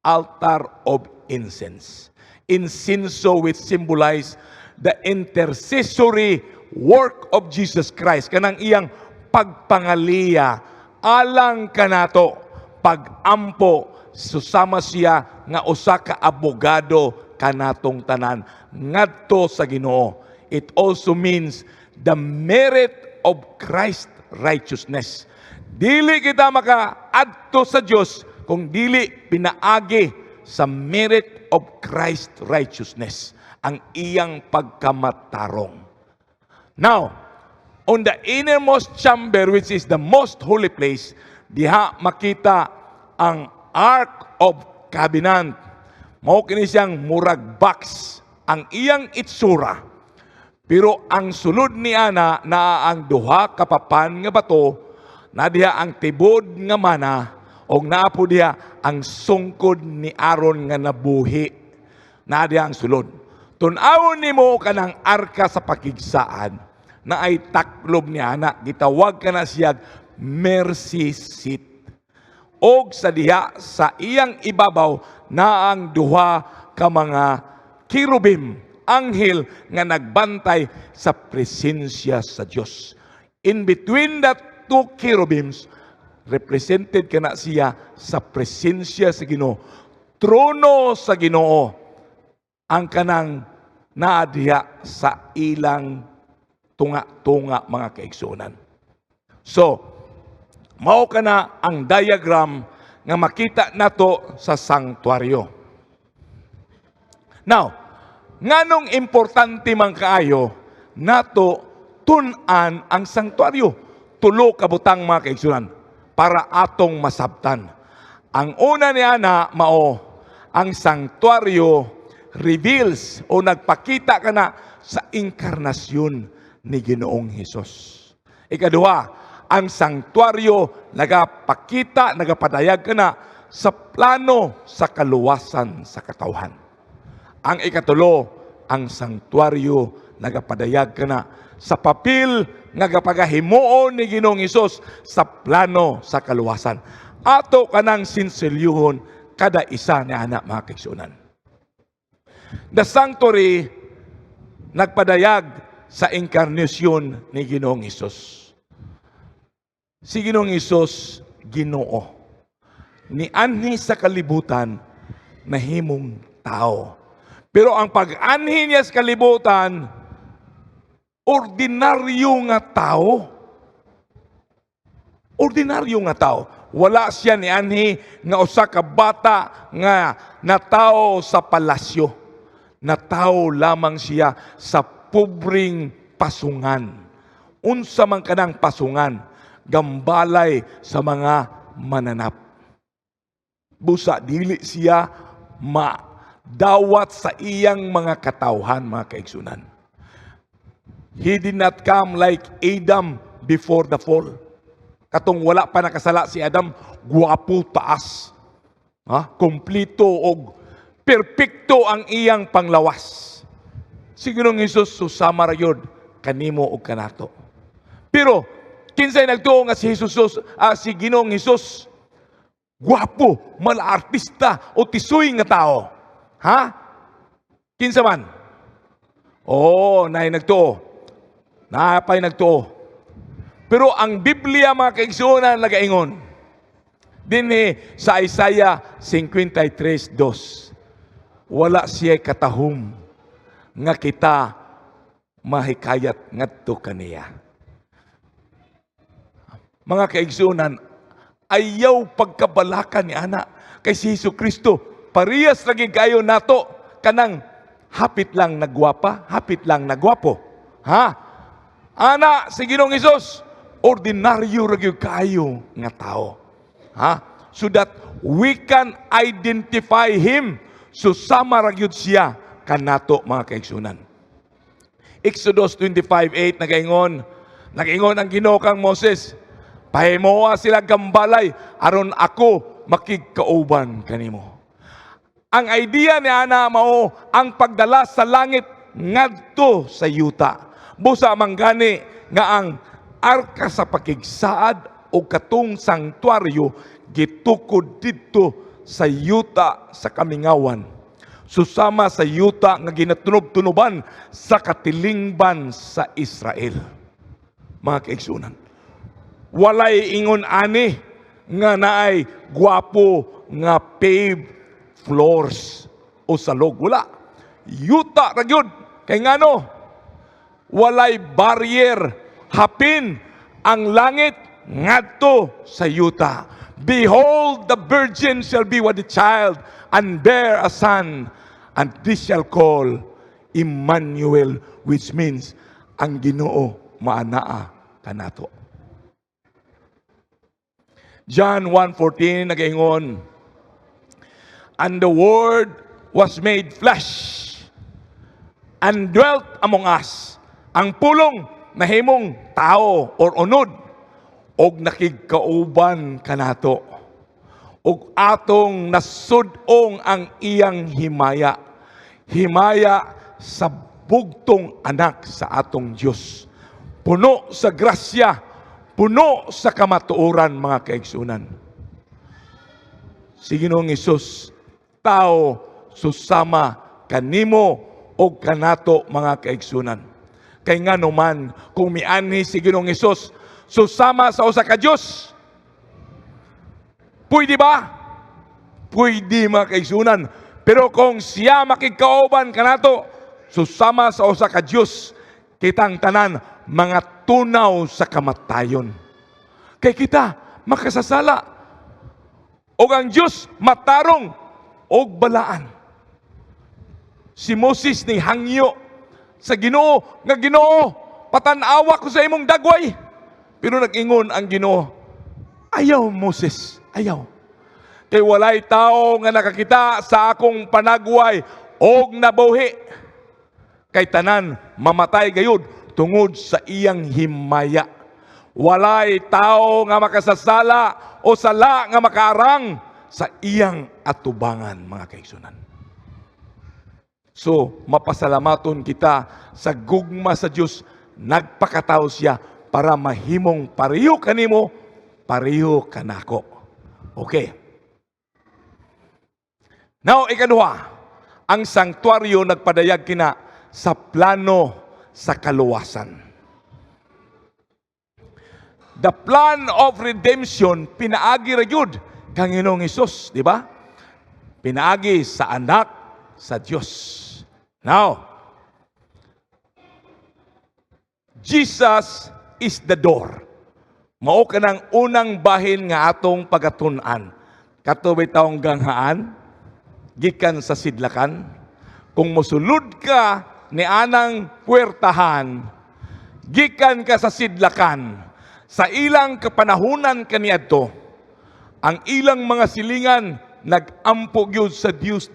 altar of incense. Incenso, which symbolize the intercessory work of Jesus Christ, kanang iyang pagpangaliya alang kanato, pagampo, susama siya nga usa ka abogado kanatong tanan ngadto sa Ginoo. It also means the merit of Christ righteousness. Dili kita makaadto sa Dios kung dili pinaagi sa merit of Christ righteousness, ang iyang pagkamatarong. Now, on the innermost chamber, which is the most holy place, diha makita ang Ark of Covenant. Mao kini siyang murag box ang iyang itsura. Pero ang sulod ni ana na ang duha kapapan nga bato, na diha ang tibod nga mana, o naapo diha ang sungkod ni Aaron nga nabuhi. Na diha ang sulod. Tunawon nimo kanang arka sa pakigsaan na ay taklob ni ana, gitawag ka na siya mercy seat. Og sa diha sa iyang ibabaw na ang duha ka mga kirubim, anghel nga nagbantay sa presensya sa Dios. In between that two cherubims, represented kana siya sa presensya sa Ginoo, trono sa Ginoo, ang kanang naadiha sa ilang tunga-tunga mga kaigsunan. So, mao kana ang diagram nga makita nato sa sanctuaryo. Now, nganong importante man kaayo nato tun-an ang sanctuaryo? Tulo ka butang mga kaigsunan para atong masabtan. Ang una niya na mao, ang sanctuaryo reveals o nagpakita ka na sa inkarnasyon ni Ginoong Hesus. Ikaduha, ang sanctuaryo nagapakita, nagapadayag ka na sa plano sa kaluwasan sa katawhan. Ang ikatulo, ang sanctuaryo nagapadayag ka na sa papel nga gapagahimuon ni Ginoong Hesus sa plano sa kaluwasan. Ato kanang sinselyuhon kada isa ni anak mga kaigsunan. The sanctuary nagpadayag sa inkarnasyon ni Ginoong Hesus. Si Ginoong Hesus, Ginoo. Ni anhi sa kalibutan nahimong tao. Pero ang pag-anhi niya sa kalibutan, ordinaryo nga tao. Ordinaryo nga tao. Wala siya ni anhi nga usa ka bata nga natao sa palasyo. Natao lamang siya sa pobreng pasungan. Unsa man kanang pasungan, gambalay sa mga mananap. Busa dili siya madawat sa iyang mga katawhan, mga kaigsunan. He did not come like Adam before the fall. Katong wala pa nakasala si Adam, guwapo taas. Kumplito o perpekto ang iyang panglawas. Si Ginoong Hesus susama ra yun kanimo o kanato. Pero kinsay nagtuo nga si Ginoong Hesus guwapo, mala artista o tisoy nga tao. Kinsa man? Naay nagtuo. Napay nagtuo. Pero ang Biblia mga kaigsuonan nagaingon dinhi sa Isaiah 53:2, wala siya katahom nga kita mahikayat ngadto kaniya. Mga kaigsuonan, ayaw pagkabalakan ni ana kay si Jesucristo. Parehas lagi kayo nato kanang hapit lang nagwapa, hapit lang nagwapo. Ana si Ginoong Hesus, ordinaryo ra gyud kayo nga tao. So that we can identify Him. Susama ra gyud siya kanato mga kaigsunan. Exodus 25:8 nagaingon ang Ginoo kang Moses, pahimuha sila gambalay aron ako makigkauban kanimo. Ang idea ni ana mao ang pagdala sa langit ngadto sa yuta. Busa manggani nga ang arka sa pakigsaad o katong sanktuaryo gitukod didto sa yuta sa kamingawan. Susama sa yuta nga ginatunob-tunoban sa katilingban sa Israel. Mga kaigsunan, walay ingon ani nga naay gwapo nga paved floors o salog. Wala. Yuta ra gyud. Kay ngano? Walay barrier. Hapin ang langit ngadto sa yuta. Behold, the virgin shall be with the child and bear a son, and this shall call Emmanuel, which means ang Ginoo maanaa kanato. John 1:14 nagaingon, and the Word was made flesh and dwelt among us. Ang pulong nahimong tao or unod og nakigkauban kanato. Og atong nasudong ang iyang himaya. Himaya sa bugtong anak sa atong Dios. Puno sa grasya, puno sa kamatuoran mga kaigsunan. Si Ginoong Hesus, tao susama kanimo o kanato mga kaigsunan. Kay nga naman, kung mianhi si Ginoong Hesus, susama sa usa ka Dios, pwede ba? Pwede mga kaigsunan. Pero kung siya makigkauban kanato, susama sa usa ka Dios, kitang tanan mga tunaw sa kamatayon. Kay kita makasasala. O ang Diyos matarong og balaan. Si Moses ni hangyo sa Ginoo nga Ginoo, patanawa ko sa imong dagway. Pero nag-ingon ang Ginoo, ayaw Moses, ayaw. Kay walay tao nga nakakita sa akong panagway og nabuhi. Kay tanan mamatay gayud tungod sa iyang himaya. Walay tao nga makasasala o sala nga makaarang sa iyang atubangan mga kaigsunan. So, mapasalamaton kita sa gugma sa Dios, nagpakatao siya para mahimong pareho kanimo, pareho kanako. Okay. Now, ikaduha, ang sanktuaryo nagpadayag kina sa plano sa kaluwasan. The plan of redemption pinaagi ra gyud kang Ginoong Hesus, di ba? Pinaagi sa anak sa Dios. Now, Jesus is the door. Mao kanang unang bahin nga atong pagatun-an. Katubay taong ganghaan, gikan sa sidlakan. Kung mosulod ka ni anang puwertahan, gikan ka sa sidlakan, sa ilang kapanahunan kaniadto, ang ilang mga silingan nag-ampo gyud sa Dios.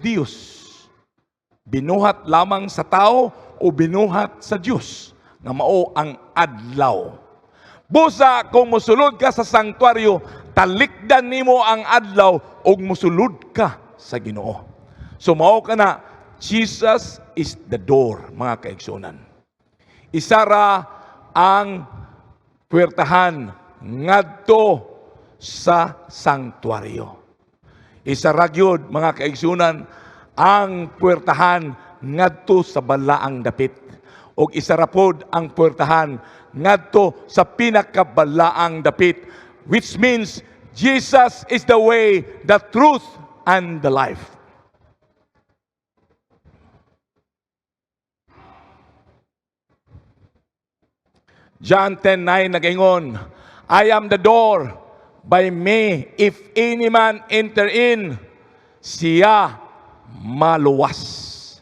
Binuhat lamang sa tao o binuhat sa Dios nga mao ang adlaw. Busa kung musulod ka sa sanktuaryo, talikdan nimo ang adlaw ug musulod ka sa Ginoo. So mao ka na, Jesus is the door, mga kaigsunan. Isara ang puwertahan ngadto sa sanktuaryo. Isara gyud, mga kaigsunan, ang puwertahan ngadto sa balaang dapit. O isara pod ang puwertahan ngadto sa pinakabalaang dapit, which means Jesus is the way, the truth, and the life. John 10:9 nagaingon, I am the door, by me if any man enter in, siya maluwas,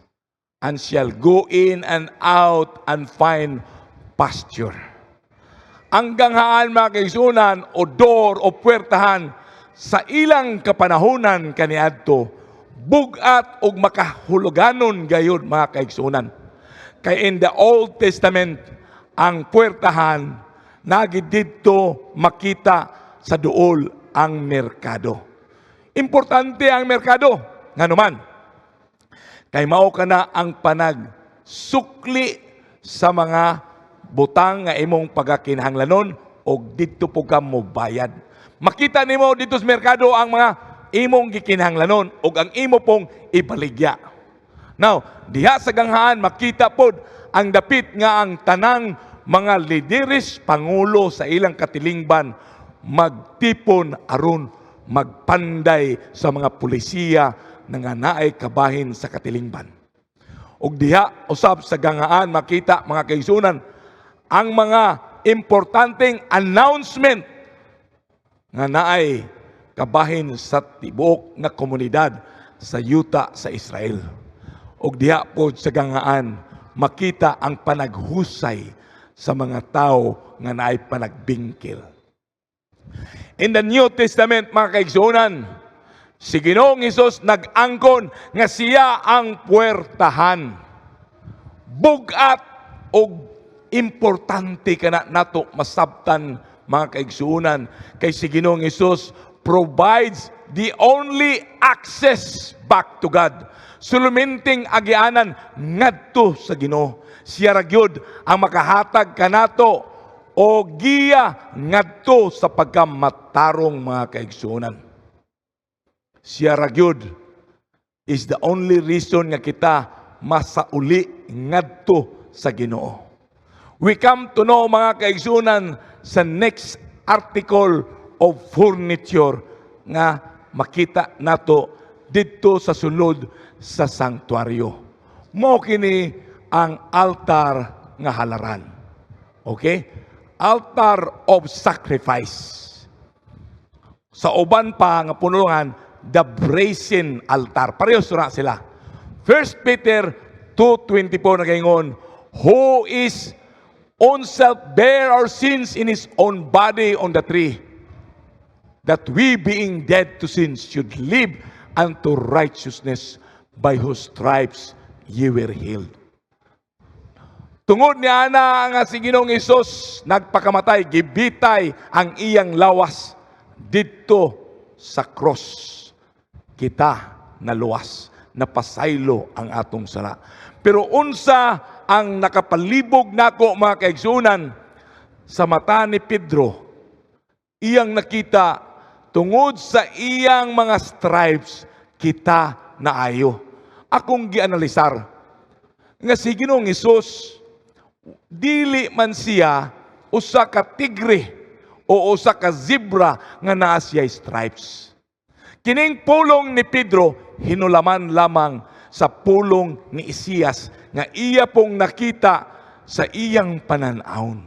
and shall go in and out and find pasture. Ang ganghaan, mga kaigsunan, o door o puwertahan sa ilang kapanahunan kaniadto, bugat og makahuluganon gayud, mga kaigsunan. Kay in the Old Testament, ang puwertahan nagid didto makita sa duol ang merkado. Importante ang merkado, nganuman. Kay mao kana ang panagsukli sa mga butang nga imong pagakinahanglanon og didto po ka mo bayad. Makita nimo dito sa merkado ang mga imong gikinahanglanon og ang imo pong ibaligya. Now, diha sa ganghaan makita pod ang dapit nga ang tanang mga lideres, pangulo sa ilang katilingban magtipon aron magpanday sa mga pulisiya nga naay kabahin sa katilingban. Ug diha usab sa ganghaan makita, mga kaigsunan, ang mga importanteng announcement nga naay kabahin sa tibuok nga komunidad sa yuta sa Israel. Ug diha po sa ganghaan makita ang panaghusay sa mga tao nga naay panagbingkil. In the New Testament, mga kaigsunan, si Ginoong Hesus nag-angkon nga siya ang puwertahan. Bugat o importante ka na nato masabtan, mga kaigsunan, kay si Ginoong Hesus provides the only access back to God. Suluminting agianan ngadto sa Ginoo. Siya ra gyud ang makahatag kanato o giya ngadto sa pagkamatarong, mga kaigsunan. Siya ra gyud is the only reason nga kita masauli ngadto sa Ginoo. We come to know, mga kaigsunan, sa next article of furniture nga makita nato didto sa sulod sa sanktuaryo. Mao kini ang altar nga halaran. Okay? Altar of sacrifice. Sa uban pa nga punulungan, the brazen altar. Pareho sura sila. 1 Peter 2:24 nagaingon, who is own self bear our sins in his own body on the tree, that we being dead to sins should live unto righteousness, by whose stripes ye were healed. Tungod ni ana nga si Ginoong Hesus nagpakamatay, gibitay ang iyang lawas didto sa cross. Kita naluwas, napasaylo ang atong sala. Pero unsa ang nakapalibog nako, mga kaigsunan, sa mata ni Pedro, iyang nakita tungod sa iyang mga stripes kita naayo. Akong gianalisar nga si Ginoong Hesus dili man siya usa ka tigre o usa ka zebra nga naa siya stripes. Kining pulong ni Pedro hinulaman lamang sa pulong ni Isaias nga iya pong nakita sa iyang pananawon.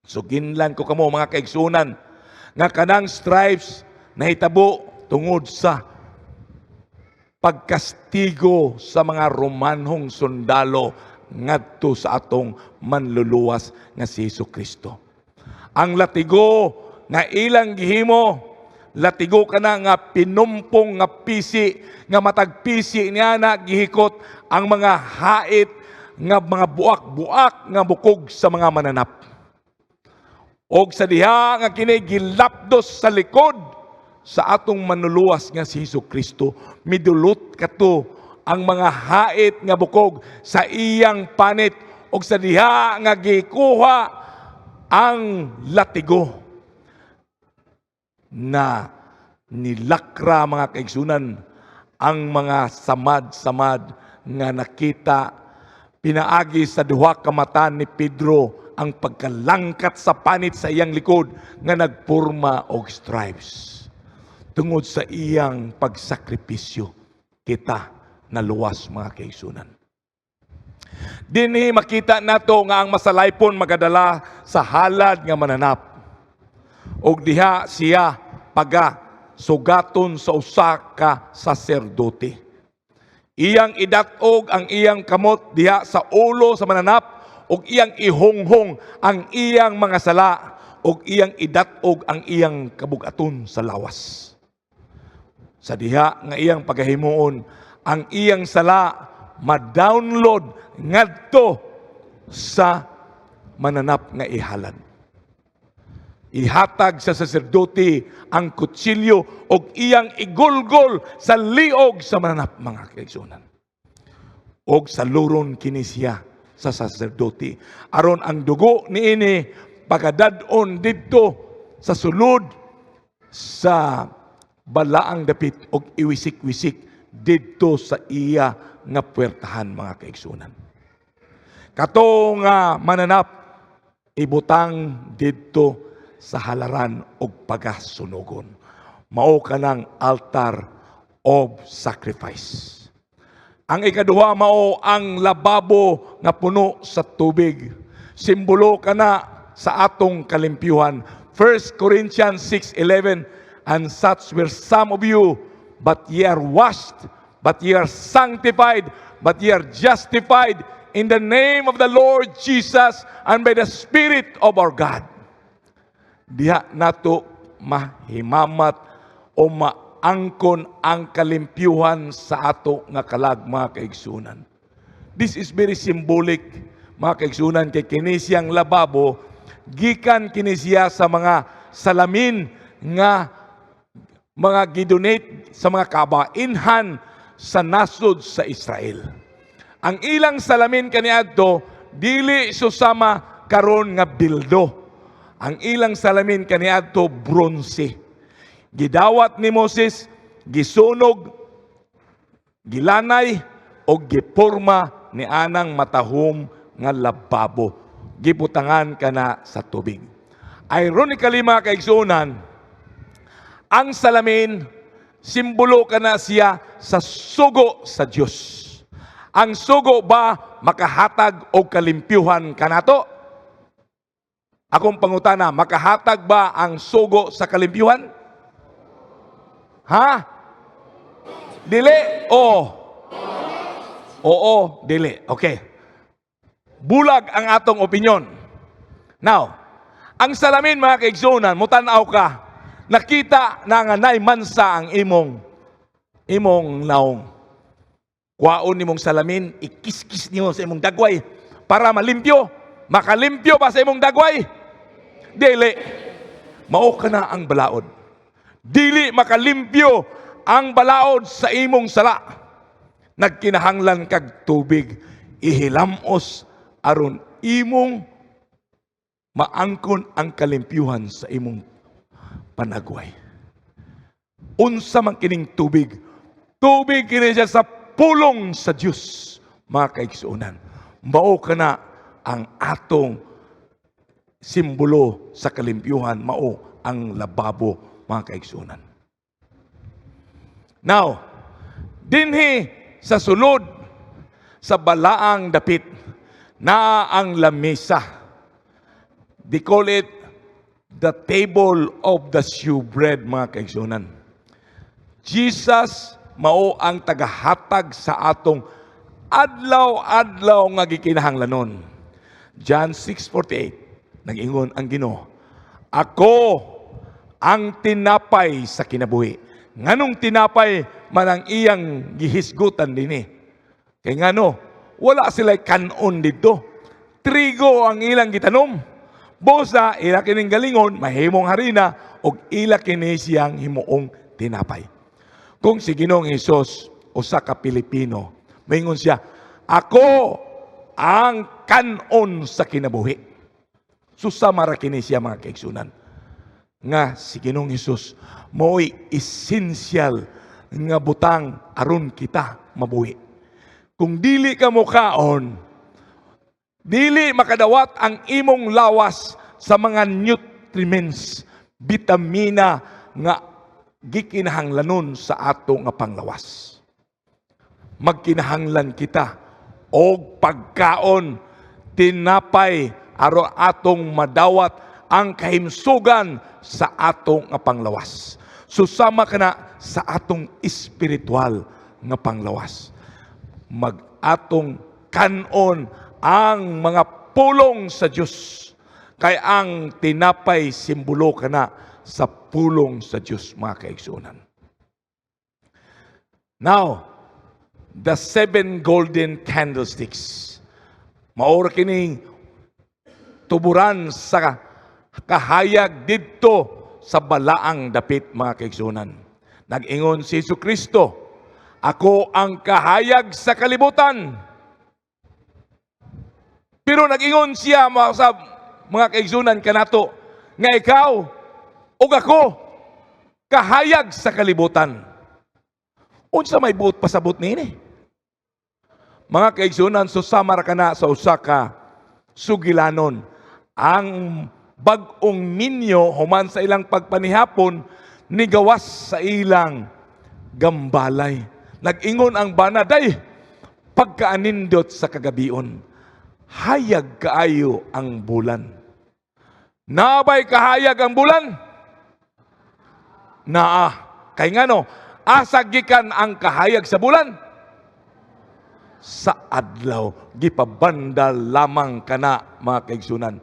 So ginlan ko kamo, mga kaigsunan, nga kanang stripes nahitabo tungod sa pagkastigo sa mga Romanhong sundalo ngadto sa atong manluluwas nga si Jesucristo. Ang latigo nga ilang gihimo, latigo kana nga pinumpong nga pisi, nga matag pisi niya na gihikot ang mga hait nga mga buak-buak nga bukog sa mga mananap. Og sa diha nga kini gilapdos sa likod sa atong manuluwas nga si Hesukristo, midulot kato ang mga hait nga bukog sa iyang panit, og sa diha nga gikuha ang latigo na nilakra, mga kaigsunan, ang mga samad-samad nga nakita pinaagi sa duha ka mata ni Pedro ang pagkalangkat sa panit sa iyang likod nga nagporma og stripes. Tungod sa iyang pagsakripisyo, kita naluwas, mga kaigsunan. Dinhi makita nato nga ang masalaypon magadala sa halad nga mananap. Og diha siya sugaton sa usa ka saserdote. Iyang idatog ang iyang kamot diha sa ulo sa mananap, og iyang ihonghong ang iyang mga sala, og iyang idatog ang iyang kabugaton sa lawas. Sa diha nga iyang pagahimuon, ang iyang sala ma-download ngadto sa mananap nga ihalad. Ihatag sa saserdote ang kutsilyo og iyang igulgol sa liog sa mananap, mga kaigsunan. Og sa luron kini siya sa saserdote, aron ang dugo niini pagadadon didto sa sulod sa balaang dapit og iwisik-wisik didto sa iya nga puwertahan, mga kaigsunan. Kato nga mananap ibutang didto sa halaran og pagasunugon. Mao kanang altar of sacrifice. Ang ikaduha mao ang lababo nga puno sa tubig. Simbolo kana sa atong kalimpyuhan. 1 Corinthians 6:11, and such were some of you, but ye are washed, but ye are sanctified, but ye are justified in the name of the Lord Jesus and by the Spirit of our God. Diha nato mahimamat o maangkon ang kalimpyuhan sa ato nga kalag, mga kaigsunan. This is very symbolic, mga kaigsunan, kay kini siyang lababo gikan kini siya sa mga salamin nga mga gidonate sa mga kabainhan sa nasod sa Israel. Ang ilang salamin kaniadto dili susama karon nga bildo. Ang ilang salamin kaniadto bronze. Gidawat ni Moses, gisunog, gilanay o giporma ni anang matahom nga lababo. Gibutangan kana sa tubig. Ironically, mga kaigsunan, ang salamin simbolo kana siya sa sugo sa Dios. Ang sugo ba makahatag og kalimpyuhan kanato? Akong pangutana, makahatag ba ang sugo sa kalimpyuhan? Ha? Dili? Oo, dili. Okay. Bulag ang atong opinyon. Now, ang salamin, mga kaigsunan, mutanaw ka, nakita na nga naimansa ang imong naong. Kuhaon nimong salamin, ikis-kis nimo sa imong dagway para malimpyo. Makalimpyo ba sa imong dagway? Dili. Mao kana ang balaod. Dili makalimpyo ang balaod sa imong sala. Nagkinahanglan kag tubig, ihilamos aron imong maangkon ang kalimpyuhan sa imong panagway. Unsa man kining tubig? Tubig kini siya sa pulong sa Dios, mga kaigsuonan. Mao kana ang atong simbolo sa kalimpyuhan, mao ang lababo, mga kaigsuonan. Now, dinhi sa sulod sa balaang dapit na ang lamesa. They call it the table of the shewbread, mga kaigsuonan. Jesus mao ang tagahatag sa atong adlaw-adlaw nga gikinahanglanon. John 6:48, nag-ingon ang Ginoo, ako ang tinapay sa kinabuhi. Nganong tinapay man ang iyang gihisgutan dinhi? Kay ngano, wala sila kanon dito. Trigo ang ilang gitanom. Busa, ila kining galingon, mahimong harina, o ila kini siyang himuong tinapay. Kung si Ginoong Hesus, usa ka Pilipino, maingon siya, ako ang kanon sa kinabuhi. Susama ra kini siya mga kaigsunan. Nga si Ginoong Hesus, mo'y essential nga butang aron kita mabuhi. Kung dili ka mukaon, dili makadawat ang imong lawas sa mga nutriments, vitamina nga gikinahanglanon sa ato nga panglawas. Magkinahanglan kita og pagkaon, tinapay aron atong madawat ang kahimsugan sa atong nga panglawas. Susama ka na sa atong espiritual nga panglawas. Mag-atong kanon ang mga pulong sa Diyos. Kay ang tinapay simbolo ka na sa pulong sa Diyos, mga kaigsunan. Now, the 7 golden candlesticks. Maura kining tuburan sa kahayag didto sa balaang dapit, mga kaigsunan. Nag-ingon si Jesucristo, ako ang kahayag sa kalibutan. Pero nag-ingon siya sa mga kaigsunan kanato, nga ikaw o ako, kahayag sa kalibutan. Unsa may buot pasabot nini? Mga kaigsunan, susama ra kana sa usa ka sugilanon. Ang bag-ong minyo human sa ilang pagpanihapon ni gawas sa ilang gambalay. Nag-ingon ang banaday pagkaanindot sa kagabion. Hayag kaayo ang bulan. Nabay kahayag ang bulan? Naa. Kay ngano, asag gikan ang kahayag sa bulan? Sa adlaw, gipabanda lamang kana, mga kaigsunan.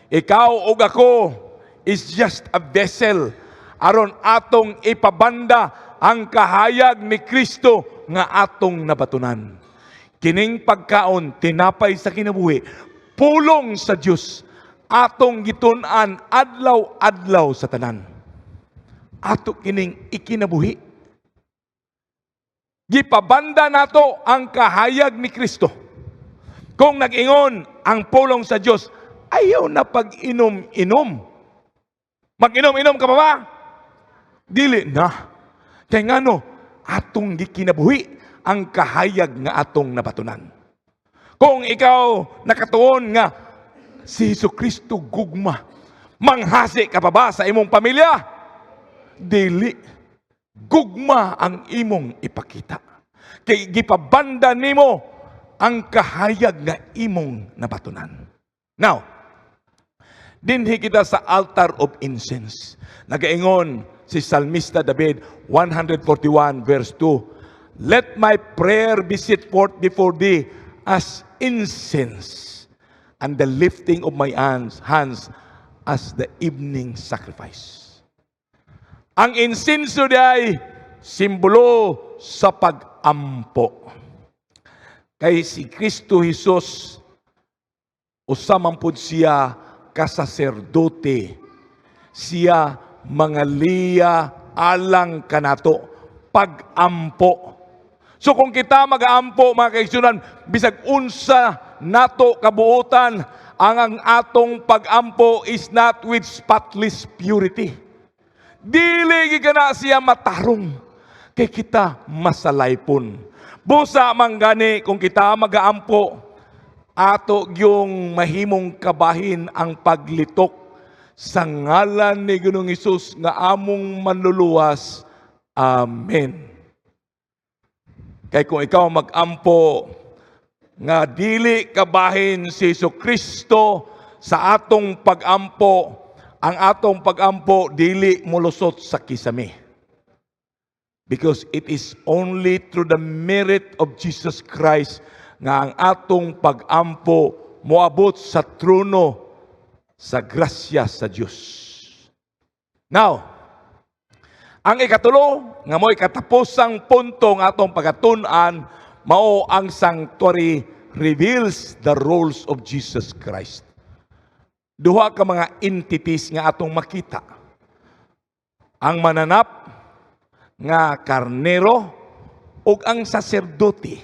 Ikaw ug ako is just a vessel aron atong ipabanda ang kahayag ni Kristo nga atong nabatunan. Kining pagkaon, tinapay sa kinabuhi, pulong sa Diyos, atong gitun-an adlaw-adlaw sa tanan. Ato kining ikinabuhi. Gipabanda nato ang kahayag ni Kristo. Kung nag-ingon ang pulong sa Diyos, ayaw na pag-inom-inom. Mag-inom-inom ka pa ba? Dili na. Kaya nga no, atong gikinabuhi ang kahayag nga atong nabatunan. Kung ikaw nakatuon nga si Jesucristo gugma, manghasi ka pa ba sa imong pamilya? Dili. Gugma ang imong ipakita. Kay gipabanda nimo ang kahayag nga imong nabatunan. Now, dinhi kita sa altar of incense. Nagaingon si Salmista David 141 verse 2. Let my prayer be set forth before thee as incense, and the lifting of my hands as the evening sacrifice. Ang insenso ay simbolo sa pag-ampo. Kay si Kristo Jesus, usamang pud siya kasaserdote. Siya mangaliya alang kanato, pag-ampo. So kung kita mag-aampo, mga kaigsunan, bisag unsa nato kabuutan, ang atong pag-ampo is not with spotless purity. Dili ka na siya matarong, kay kita masalaypon. Busa manggani kung kita mag-aampo, ato yung mahimong kabahin ang paglitok sa ngalan ni Ginoong Hesus nga among manluluwas. Amen. Kay kung ikaw mag-ampo nga dili kabahin si Jesucristo sa atong pag-ampo, ang atong pag-ampo dili molusot sa kisame. Because it is only through the merit of Jesus Christ nga ang atong pag-ampo moabot sa trono sa grasya sa Diyos. Now, ang ikatulo, nga mo'y katapusang punto ng atong pagkatun-an, mao ang sanctuary reveals the roles of Jesus Christ. duha ka mga entities nga atong makita. Ang mananap nga karnero ug ang saserdote.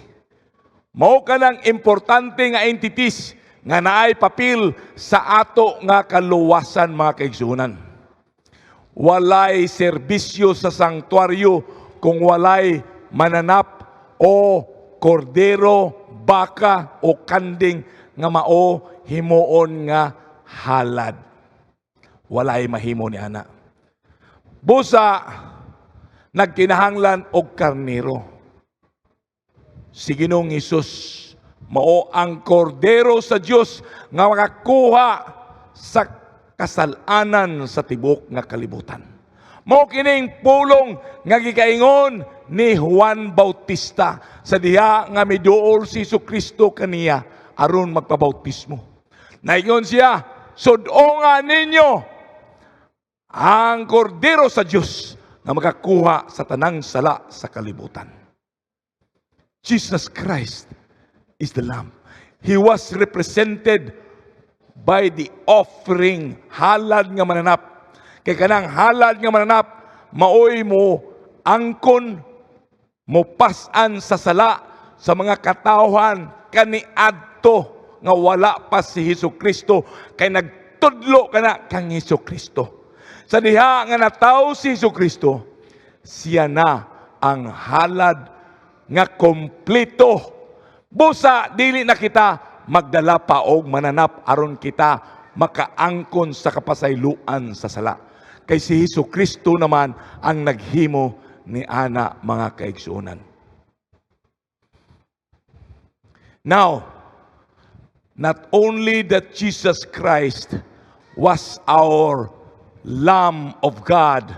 Mao kanang importante nga entities nga naay papel sa ato nga kaluwasan, mga kaigsunan. Walay serbisyo sa sanktuaryo kung walay mananap o kordero, baka o kanding nga mao himuon nga halad. Walay mahimo ni ana. Busa nagkinahanglan og karnero. Si Ginoong Hesus mao ang kordero sa Dios nga makakuha sa kasalanan sa tibok nga kalibutan. Mao kining pulong nga gikaingon ni Juan Bautista sa diha nga miduol si Jesucristo kaniya aron magpabautismo. Naingon siya, "Sud-ongan ninyo ang kordero sa Dios nga makakuha sa tanang sala sa kalibutan." Jesus Christ is the Lamb. He was represented by the offering, halad nga mananap. Kay kanang halad nga mananap, maoy mo angkon, mo pasan sa sala sa mga katawhan kaniadto nga wala pa si Hesukristo kay nagtudlo kana kang Hesukristo. Sa diha nga nataw si Hesukristo, siya na ang halad nga kompleto. Busa dili na kita magdala pa og mananap aron kita makaangkon sa kapasayloan sa sala. Kay si Hesukristo naman ang naghimo ni ana, mga kaigsuonan. Now, not only that Jesus Christ was our Lamb of God,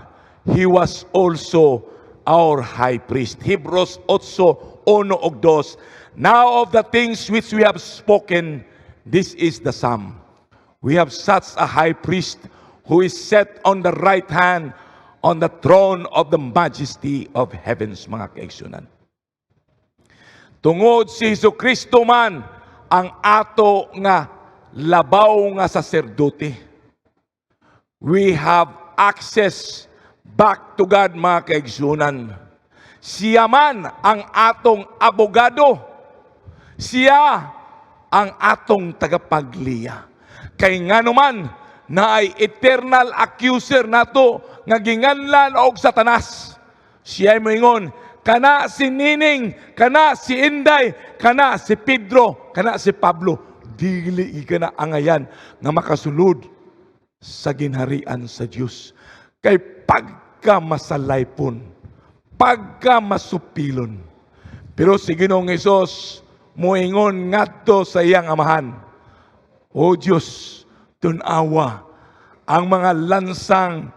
He was also our High Priest. Hebrews 8:1 og 2. Now of the things which we have spoken, this is the sum. We have such a High Priest who is set on the right hand on the throne of the majesty of heavens, mga kaigsunan. Tungod si Jesucristo man ang ato nga labaw nga saserdote. We have access back to God, mga kaigsunan. Siya man ang atong abogado. Siya ang atong tagapagliya. Kay nganuman na ay eternal accuser nato nga ginganlan og Satanas. Siya moingon, kana si Nining, kana si Inday, kana si Pedro, kana si Pablo, dili ka na angayan nga makasulod sa ginharian sa Dios. Kay pagka masalaypon, pagka masupilon. Pero si Ginoong Hesus moingon ngadto sa iyang amahan, "O Dios, tunawa ang mga lansang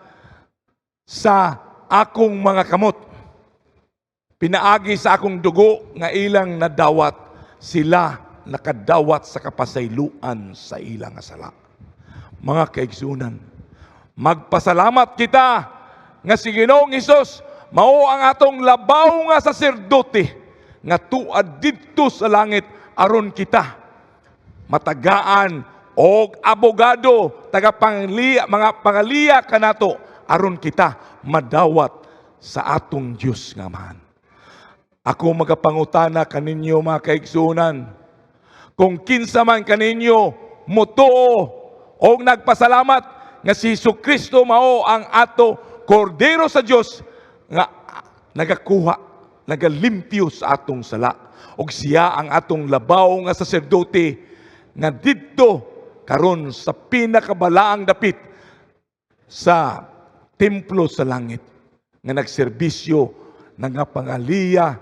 sa akong mga kamot. Pinaagi sa akong dugo nga ilang nadawat, sila nakadawat sa kapasayloan sa ilang sala." Mga kaigsunan, magpasalamat kita nga si Ginoong Hesus mao ang atong labaw nga saserdote nga tuad didto sa langit aron kita matagaan og abogado, tagapangliya, mga pangaliya kanato aron kita madawat sa atong Dios nga Amahan. Ako magapangutana kaninyo, mga kaigsunan, kung kinsa man kaninyo mutuo o nagpasalamat nga si Jesucristo mao ang ato kordero sa Dios nga nagakuha, nagalimpyo sa atong sala, og siya ang atong labaw nga saserdote nga didto karon sa pinakabalaang dapit sa templo sa langit nga nagserbisyo nangapangaliya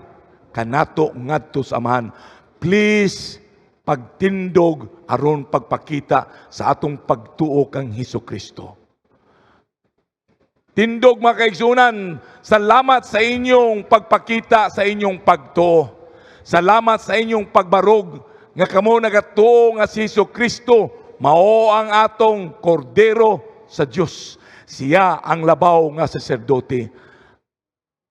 kanato ngadto sa Amahan. Please pagtindog aron pagpakita sa atong pagtuo kang Hesukristo. Tindog, mga kaigsunan, salamat sa inyong pagpakita, sa inyong pagtuo. Salamat sa inyong pagbarog nga kamo nagatuo nga si Hesukristo mao ang atong kordero sa Dios. Siya ang labaw nga saserdote.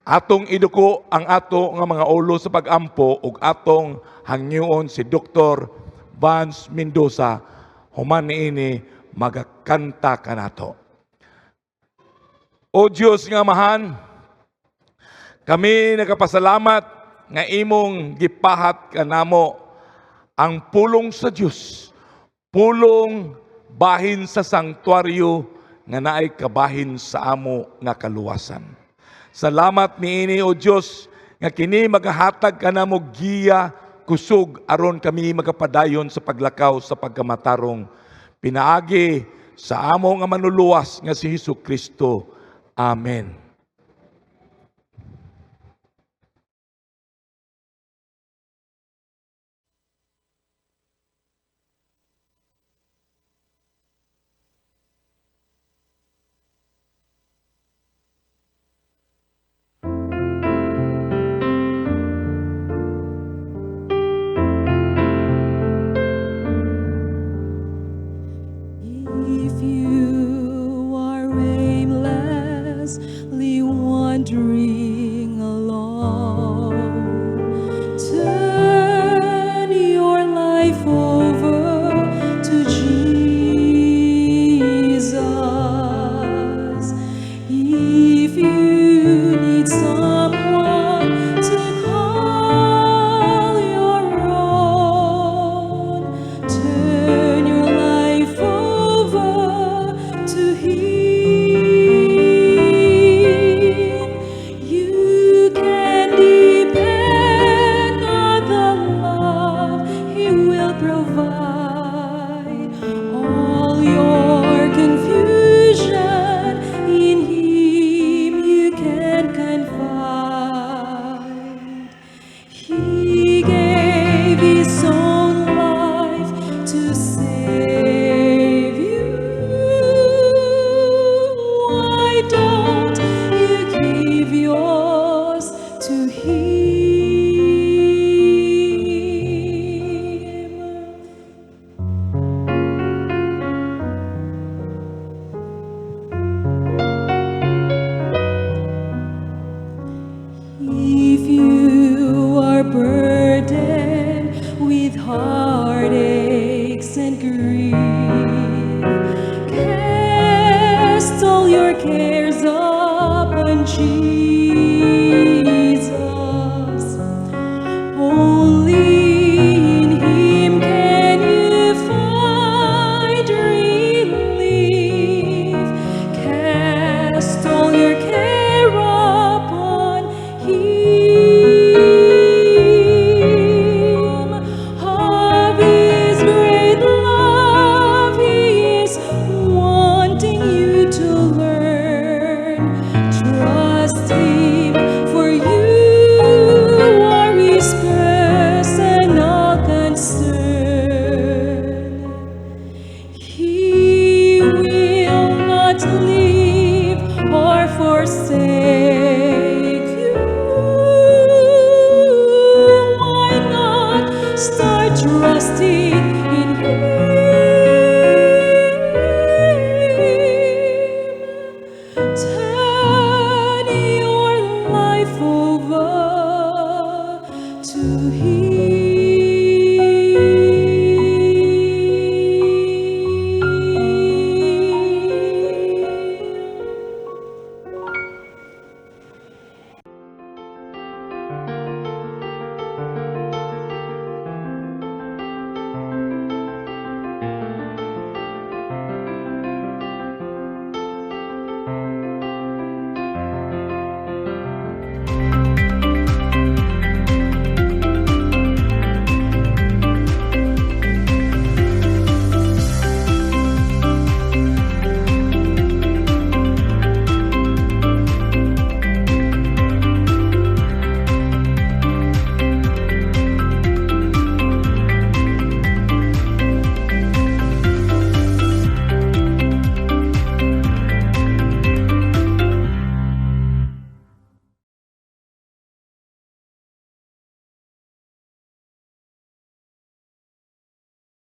Atong iduko ang ato nga mga ulo sa pagampo ug atong hangyoon si Dr. Vance Mendoza human niini magakanta kanato. O Diyos nga mahan, kami nagapasalamat nga imong gipahat kanamo ang pulong sa Dios, pulong bahin sa sanktuaryo nga naay kabahin sa amo nga kaluwasan. Salamat niini o Dios nga kini magahatag kanamo giya kusog aron kami magapadayon sa paglakaw sa pagkamatarong pinaagi sa amo nga manuluwas nga si Hesukristo. Amen.